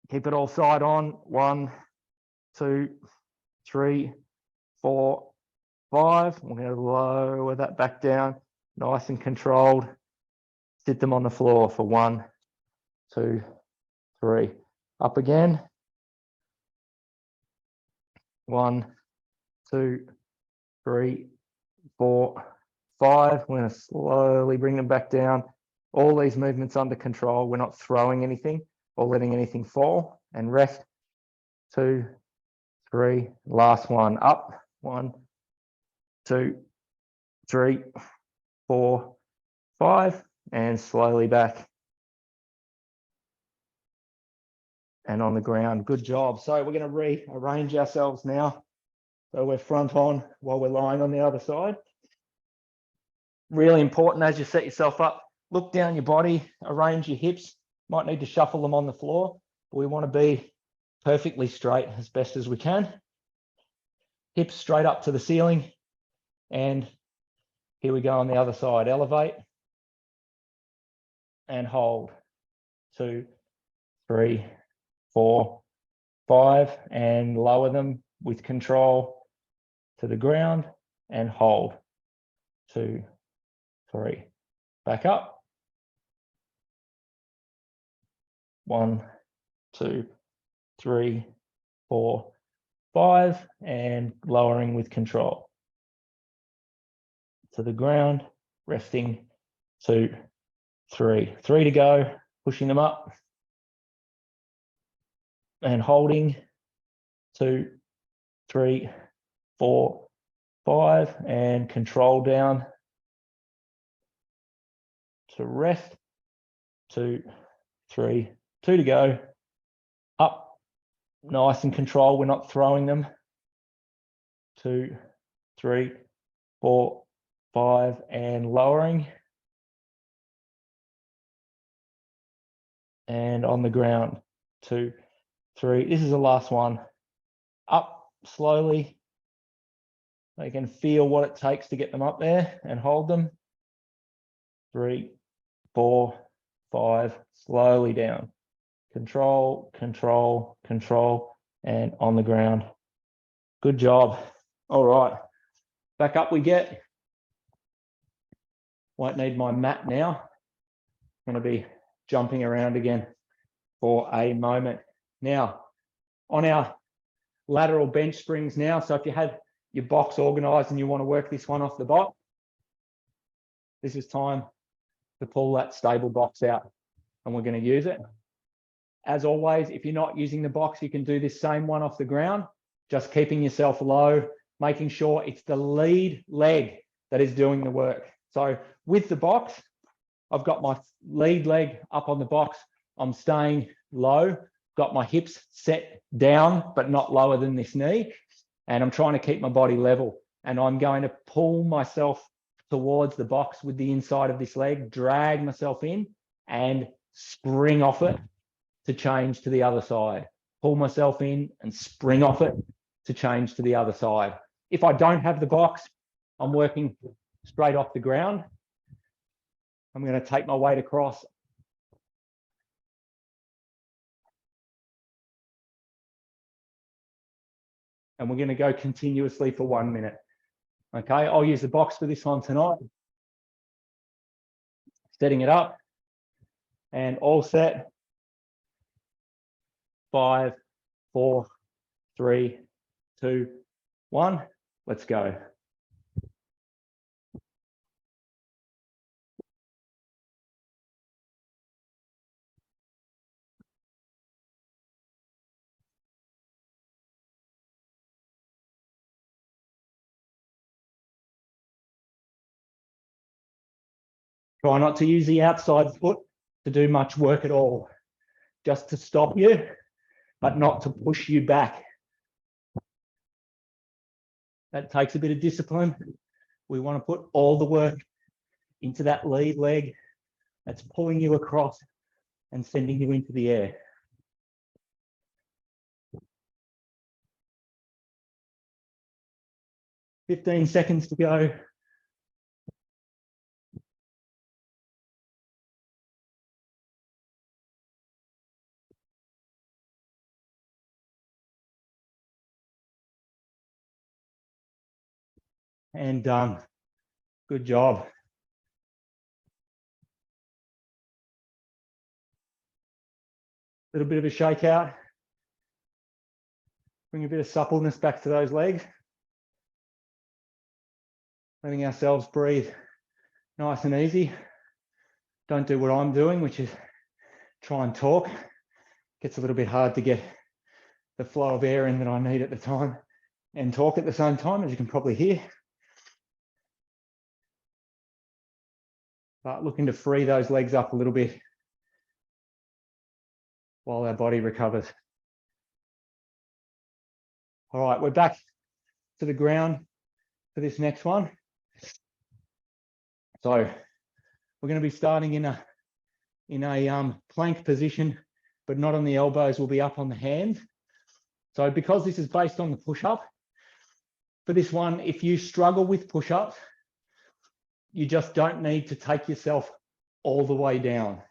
Keep it all side on. 1, 2, 3, 4, 5. We're going to lower that back down, nice and controlled. Sit them on the floor for 1, 2, 3. Up again. 1, 2, 3, 4, 5. We're going to slowly bring them back down. All these movements under control. We're not throwing anything or letting anything fall. And rest. 2, 3. Last one. Up. 1, 2, 3, 4, 5. And slowly back. And on the ground. Good job. So we're going to rearrange ourselves now. So we're front on while we're lying on the other side. Really important as you set yourself up, look down your body, arrange your hips. Might need to shuffle them on the floor, but we want to be perfectly straight as best as we can. Hips straight up to the ceiling. And here we go on the other side. Elevate and hold. 2, 3, 4, 5, and lower them with control to the ground and hold. 2, 3. Back up. 1, 2, 3, 4, 5, and lowering with control to the ground, resting. 2, 3. 3 to go, pushing them up and holding. 2, 3, 4, 5, and control down to rest. 2, 3, 2 to go. Up, nice and controlled. We're not throwing them. 2, 3, 4, 5, and lowering. And on the ground. 2, 3. This is the last one. Up slowly. You can feel what it takes to get them up there and hold them. 3, 4, 5. Slowly down. Control, control, control, and on the ground. Good job. All right. Back up we get. Won't need my mat now. I'm going to be jumping around again for a moment. Now, on our lateral bench springs now, so if you had your box organized and you want to work this one off the box, this is time to pull that stable box out and we're going to use it. As always, if you're not using the box, you can do this same one off the ground, just keeping yourself low, making sure it's the lead leg that is doing the work. So with the box, I've got my lead leg up on the box. I'm staying low, got my hips set down, but not lower than this knee. And I'm trying to keep my body level. And I'm going to pull myself towards the box with the inside of this leg, drag myself in and spring off it to change to the other side. Pull myself in and spring off it to change to the other side. If I don't have the box, I'm working straight off the ground. I'm going to take my weight across. And we're going to go continuously for 1 minute. Okay, I'll use the box for this one tonight. Setting it up. And all set. 5, 4, 3, 2, 1. Let's go. Try not to use the outside foot to do much work at all. Just to stop you, but not to push you back. That takes a bit of discipline. We want to put all the work into that lead leg that's pulling you across and sending you into the air. "15 seconds to go. and done. Good job. Little bit of a shake out. Bring a bit of suppleness back to those legs. Letting ourselves breathe nice and easy. Don't do what I'm doing, which is try and talk. Gets a little bit hard to get the flow of air in that I need at the time and talk at the same time, as you can probably hear. But looking to free those legs up a little bit while our body recovers. All right, we're back to the ground for this next one. So we're going to be starting in a plank position, but not on the elbows. We'll be up on the hands. So because this is based on the push-up, for this one, if you struggle with push-ups, you just don't need to take yourself all the way down.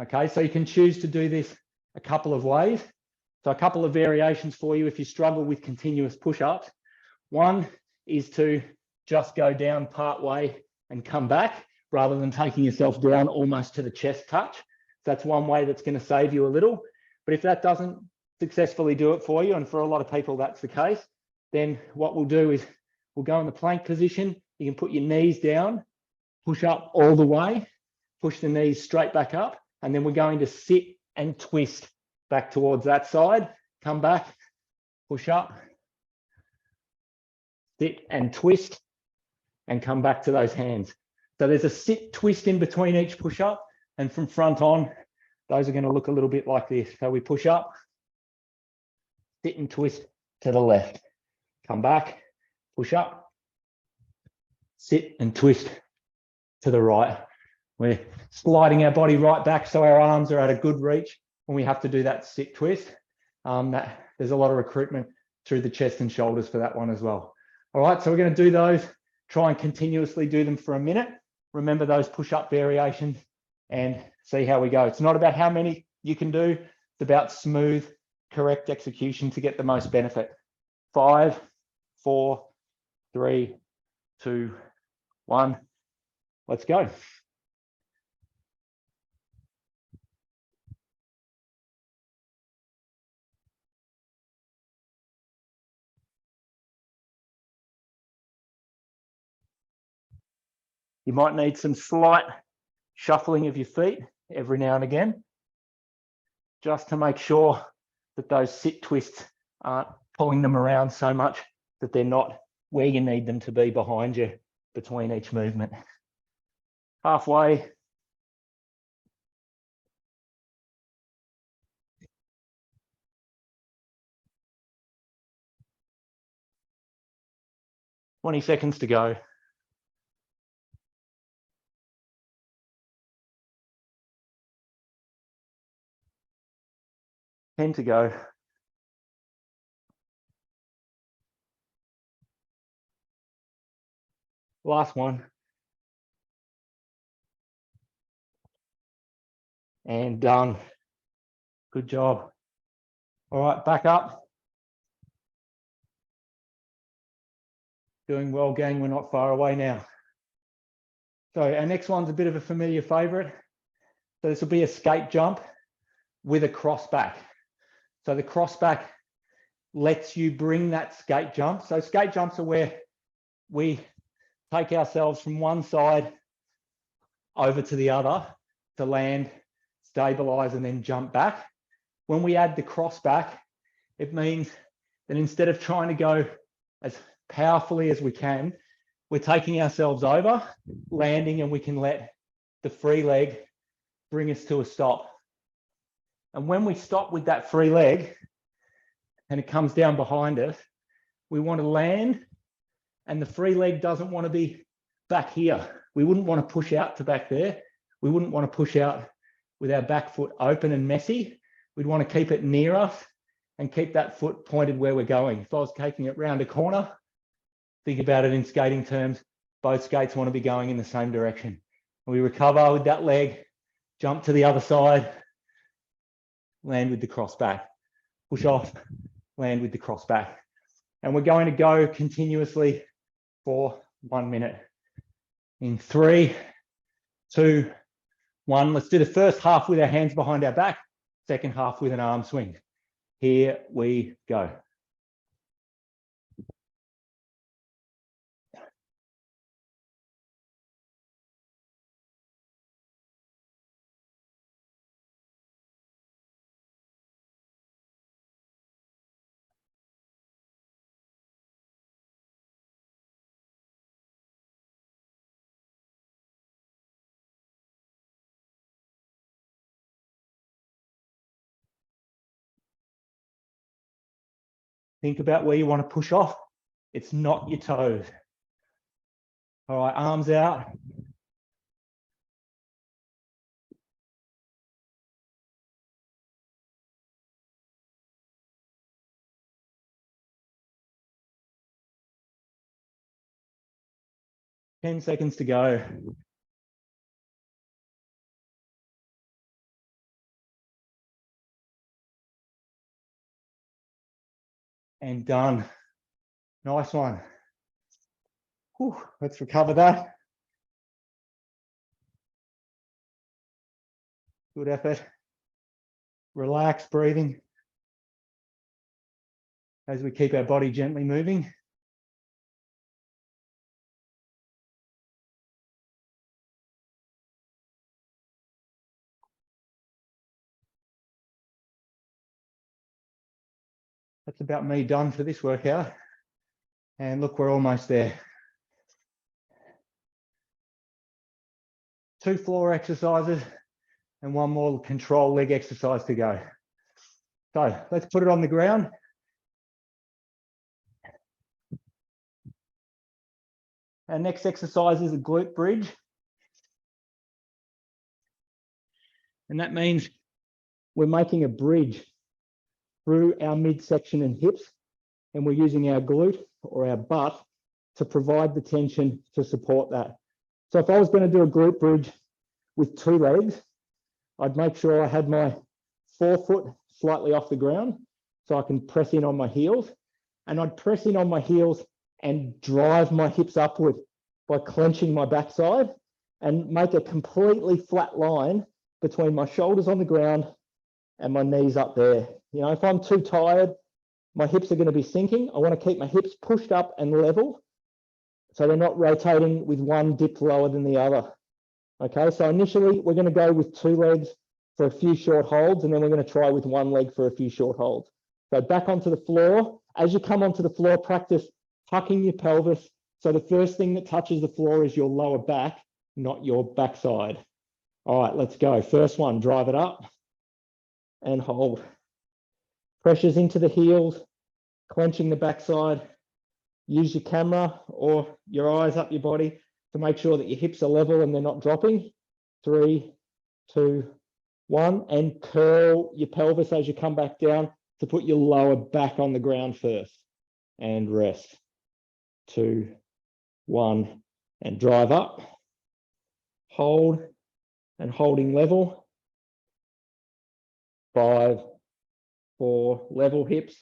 Okay, so you can choose to do this a couple of ways. So a couple of variations for you if you struggle with continuous push-ups. One is to just go down part way and come back rather than taking yourself down almost to the chest touch. That's one way that's going to save you a little. But if that doesn't successfully do it for you, and for a lot of people that's the case, then what we'll do is we'll go in the plank position. You can put your knees down, push up all the way, push the knees straight back up, and then we're going to sit and twist back towards that side. Come back, push up, sit and twist, and come back to those hands. So there's a sit twist in between each push up, and from front on, those are going to look a little bit like this. So we push up, sit and twist to the left, come back, push up, sit and twist to the right. We're sliding our body right back so our arms are at a good reach when we have to do that sit twist. There's a lot of recruitment through the chest and shoulders for that one as well. All right, so we're going to do those, try and continuously do them for a minute. Remember those push-up variations and see how we go. It's not about how many you can do. It's about smooth, correct execution to get the most benefit. 5, 4, 3, 2, 1. Let's go. You might need some slight shuffling of your feet every now and again, just to make sure that those sit twists aren't pulling them around so much that they're not where you need them to be behind you between each movement. Halfway. "20 seconds to go. "10 to go. Last one. And done. Good job. All right, back up. Doing well, gang. We're not far away now. So our next one's a bit of a familiar favorite. So this will be a skate jump with a crossback. So the crossback lets you bring that skate jump. So skate jumps are where we take ourselves from one side over to the other to land, stabilize, and then jump back. When we add the crossback, it means that instead of trying to go as powerfully as we can, we're taking ourselves over, landing, and we can let the free leg bring us to a stop. And when we stop with that free leg and it comes down behind us, we want to land, and the free leg doesn't want to be back here. We wouldn't want to push out to back there. We wouldn't want to push out with our back foot open and messy. We'd want to keep it near us and keep that foot pointed where we're going. If I was taking it round a corner, think about it in skating terms, both skates want to be going in the same direction. We recover with that leg, jump to the other side, land with the cross back, push off, land with the cross back. And we're going to go continuously for 1 minute. In 3, 2, 1. Let's do the first half with our hands behind our back, second half with an arm swing. Here we go. Think about where you want to push off. It's not your toes. All right, arms out. Ten seconds to go. And done. Nice one. Whew, let's recover that. Good effort. Relax, breathing as we keep our body gently moving. That's about me done for this workout. And look, we're almost there. 2 floor exercises and 1 more control leg exercise to go. So let's put it on the ground. Our next exercise is a glute bridge. And that means we're making a bridge through our midsection and hips, and we're using our glute or our butt to provide the tension to support that. So if I was going to do a glute bridge with 2 legs, I'd make sure I had my forefoot slightly off the ground so I can press in on my heels, and I'd press in on my heels and drive my hips upward by clenching my backside and make a completely flat line between my shoulders on the ground and my knees up there. You know, if I'm too tired, my hips are going to be sinking. I want to keep my hips pushed up and level so they're not rotating with one dip lower than the other. Okay, so initially we're going to go with 2 legs for a few short holds, and then we're going to try with 1 leg for a few short holds. So back onto the floor. As you come onto the floor, practice tucking your pelvis. So the first thing that touches the floor is your lower back, not your backside. All right, let's go. First one, drive it up and hold. Pressures into the heels, clenching the backside. Use your camera or your eyes up your body to make sure that your hips are level and they're not dropping. 3, 2, 1, and curl your pelvis as you come back down to put your lower back on the ground first. And rest. 2, 1, and drive up. Hold and holding level. 5, 4, level hips,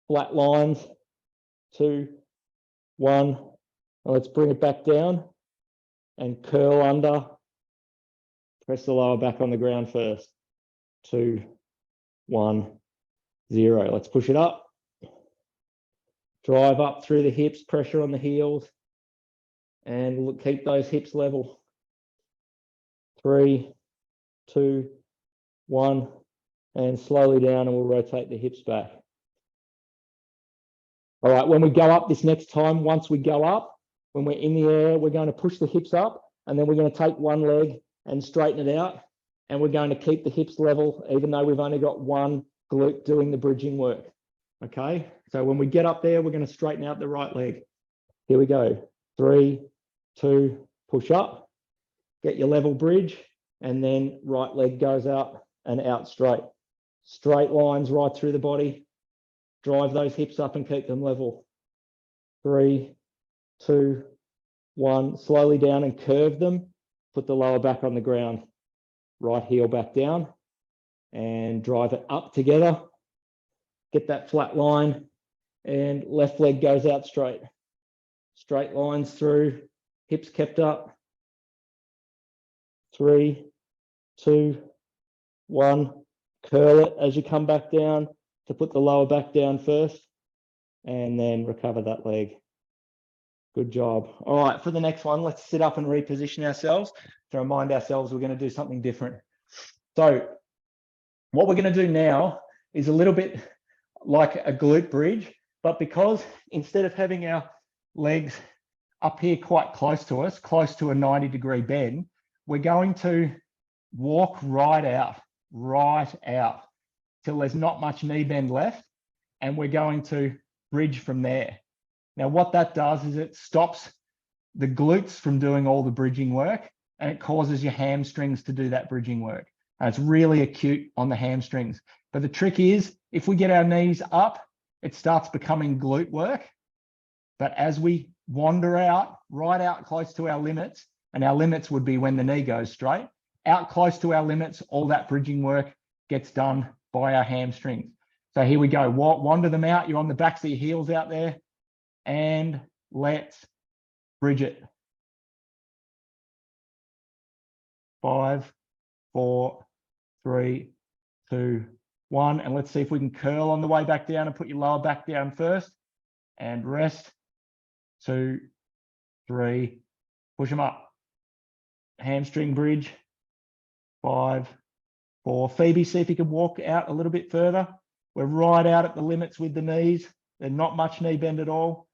flat lines. 2, 1. Now let's bring it back down and curl under. Press the lower back on the ground first. 2, 1, 0. Let's push it up. Drive up through the hips, pressure on the heels, and keep those hips level. 3, 2, 1, and slowly down, and we'll rotate the hips back. All right, when we go up this next time, once we go up, when we're in the air, we're going to push the hips up, and then we're going to take 1 leg and straighten it out, and we're going to keep the hips level, even though we've only got 1 glute doing the bridging work. Okay, so when we get up there, we're going to straighten out the right leg. Here we go. 3, 2, push up, get your level bridge, and then right leg goes out and out straight. Straight lines right through the body. Drive those hips up and keep them level. 3, 2, 1, slowly down and curve them. Put the lower back on the ground. Right heel back down and drive it up together. Get that flat line and left leg goes out straight. Straight lines through, hips kept up. 3, 2, 1. Curl it as you come back down to put the lower back down first, and then recover that leg. Good job. All right, for the next one, let's sit up and reposition ourselves to remind ourselves we're going to do something different. So what we're going to do now is a little bit like a glute bridge, but because instead of having our legs up here quite close to us, close to a 90-degree bend, we're going to walk right out till there's not much knee bend left, and we're going to bridge from there. Now, what that does is it stops the glutes from doing all the bridging work, and it causes your hamstrings to do that bridging work. And it's really acute on the hamstrings. But the trick is, if we get our knees up, it starts becoming glute work. But as we wander out, right out close to our limits, and our limits would be when the knee goes straight, out close to our limits, all that bridging work gets done by our hamstrings. So here we go, wander them out. You're on the backs of your heels out there, and let's bridge it. 5, 4, 3, 2, 1. And let's see if we can curl on the way back down and put your lower back down first. And rest. 2, 3. Push them up. Hamstring bridge. 5, 4. Phoebe, see if you can walk out a little bit further. We're right out at the limits with the knees. There's not much knee bend at all.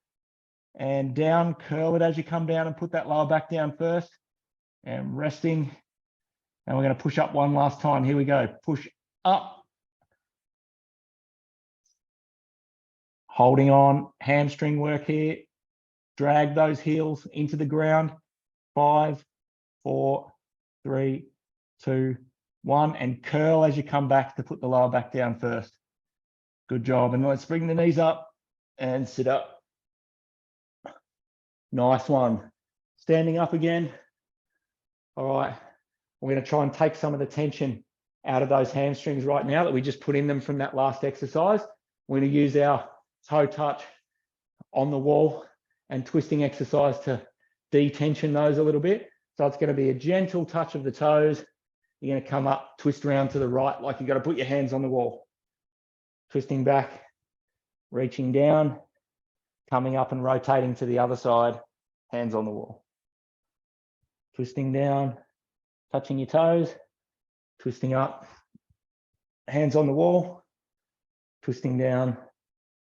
And down, curl it as you come down and put that lower back down first. And resting. And we're going to push up one last time. Here we go. Push up. Holding on. Hamstring work here. Drag those heels into the ground. 5, 4, 3, 2, 1. And curl as you come back to put the lower back down first. Good job. And let's bring the knees up and sit up. Nice one. Standing up again. All right. We're going to try and take some of the tension out of those hamstrings right now that we just put in them from that last exercise. We're going to use our toe touch on the wall and twisting exercise to detension those a little bit. So it's going to be a gentle touch of the toes. You're going to come up, twist around to the right, like you've got to put your hands on the wall. Twisting back, reaching down, coming up and rotating to the other side, hands on the wall. Twisting down, touching your toes, twisting up, hands on the wall, twisting down,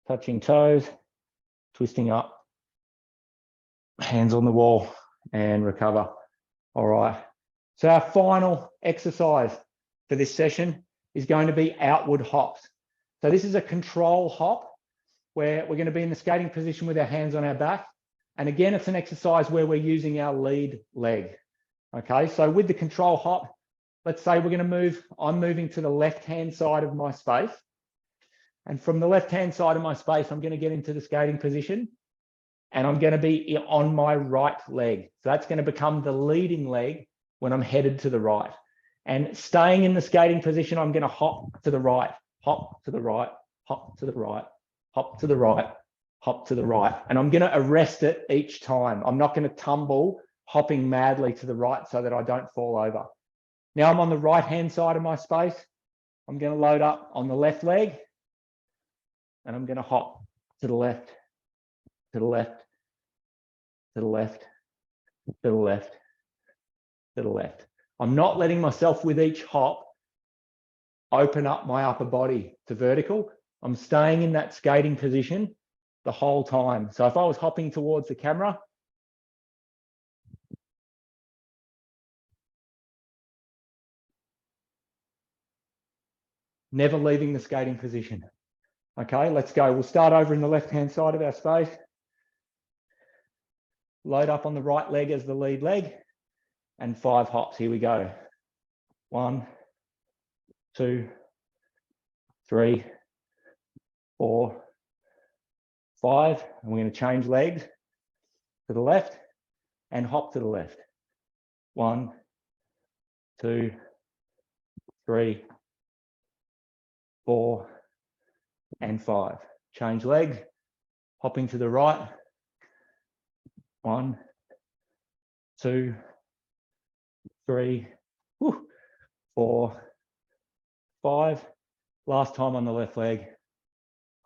touching toes, twisting up, hands on the wall, and recover. All right. So our final exercise for this session is going to be outward hops. So this is a control hop where we're going to be in the skating position with our hands on our back. And again, it's an exercise where we're using our lead leg. Okay, so with the control hop, let's say we're going to move, I'm moving to the left-hand side of my space. And from the left-hand side of my space, I'm going to get into the skating position. And I'm going to be on my right leg. So that's going to become the leading leg when I'm headed to the right. And staying in the skating position, I'm going to hop to the right, hop to the right, hop to the right, hop to the right, hop to the right. And I'm going to arrest it each time. I'm not going to tumble, hopping madly to the right so that I don't fall over. Now I'm on the right-hand side of my space. I'm going to load up on the left leg. And I'm going to hop to the left, to the left, to the left, to the left, to the left. I'm not letting myself with each hop open up my upper body to vertical. I'm staying in that skating position the whole time. So if I was hopping towards the camera, never leaving the skating position. Okay, let's go. We'll start over in the left-hand side of our space. Load up on the right leg as the lead leg. And 5 hops. Here we go. 1, 2, 3, 4, 5. And we're going to change legs to the left and hop to the left. 1, 2, 3, 4, and 5. Change legs, hopping to the right, 1, 2, 3, 4, 5. Last time on the left leg,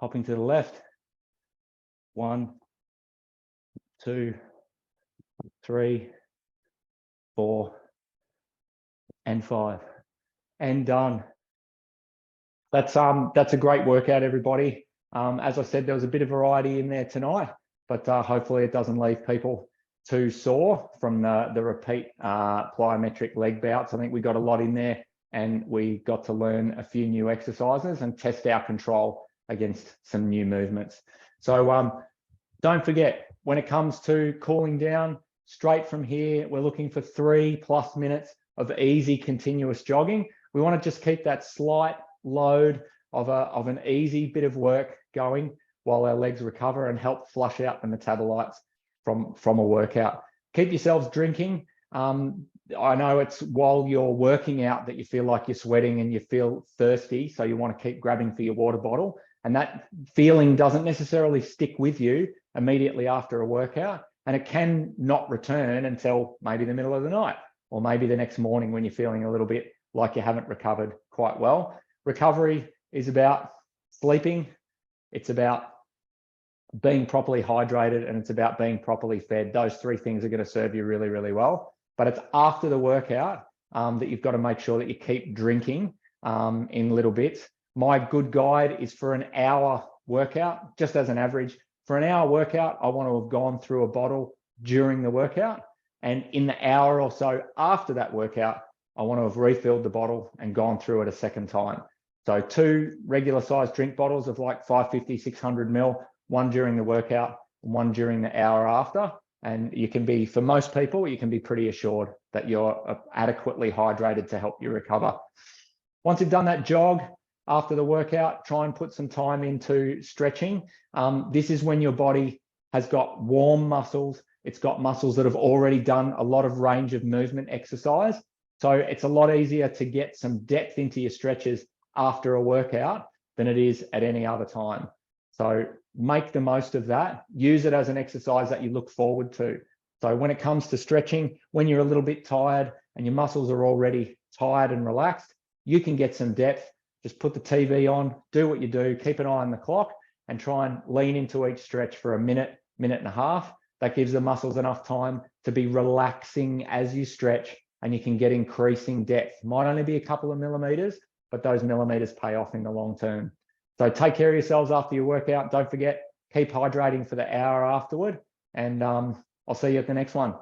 hopping to the left. 1, 2, 3, 4, and 5, and done. That's a great workout, everybody. As I said, there was a bit of variety in there tonight, but hopefully it doesn't leave people too sore from the repeat plyometric leg bouts. I think we got a lot in there, and we got to learn a few new exercises and test our control against some new movements. So don't forget, when it comes to cooling down, straight from here, we're looking for 3+ minutes of easy continuous jogging. We want to just keep that slight load of an easy bit of work going while our legs recover and help flush out the metabolites from a workout. Keep yourselves drinking. I know it's while you're working out that you feel like you're sweating and you feel thirsty, so you want to keep grabbing for your water bottle, and that feeling doesn't necessarily stick with you immediately after a workout, and it can not return until maybe the middle of the night or maybe the next morning when you're feeling a little bit like you haven't recovered quite well. Recovery is about sleeping, it's about being properly hydrated, and it's about being properly fed. Those 3 things are going to serve you really, really well. But it's after the workout that you've got to make sure that you keep drinking in little bits. My good guide is for an hour workout, just as an average. For an hour workout, I want to have gone through a bottle during the workout. And in the hour or so after that workout, I want to have refilled the bottle and gone through it a second time. So 2 regular sized drink bottles of like 550, 600 ml, one during the workout, one during the hour after. And you can be, for most people, you can be pretty assured that you're adequately hydrated to help you recover. Once you've done that jog after the workout, try and put some time into stretching. This is when your body has got warm muscles. It's got muscles that have already done a lot of range of movement exercise. So it's a lot easier to get some depth into your stretches after a workout than it is at any other time. So make the most of that. Use it as an exercise that you look forward to. So when it comes to stretching, when you're a little bit tired and your muscles are already tired and relaxed, you can get some depth. Just put the TV on, do what you do, keep an eye on the clock, and try and lean into each stretch for a minute, minute and a half. That gives the muscles enough time to be relaxing as you stretch, and you can get increasing depth. Might only be a couple of millimeters, but those millimeters pay off in the long term. So take care of yourselves after your workout. Don't forget, keep hydrating for the hour afterward, and I'll see you at the next one.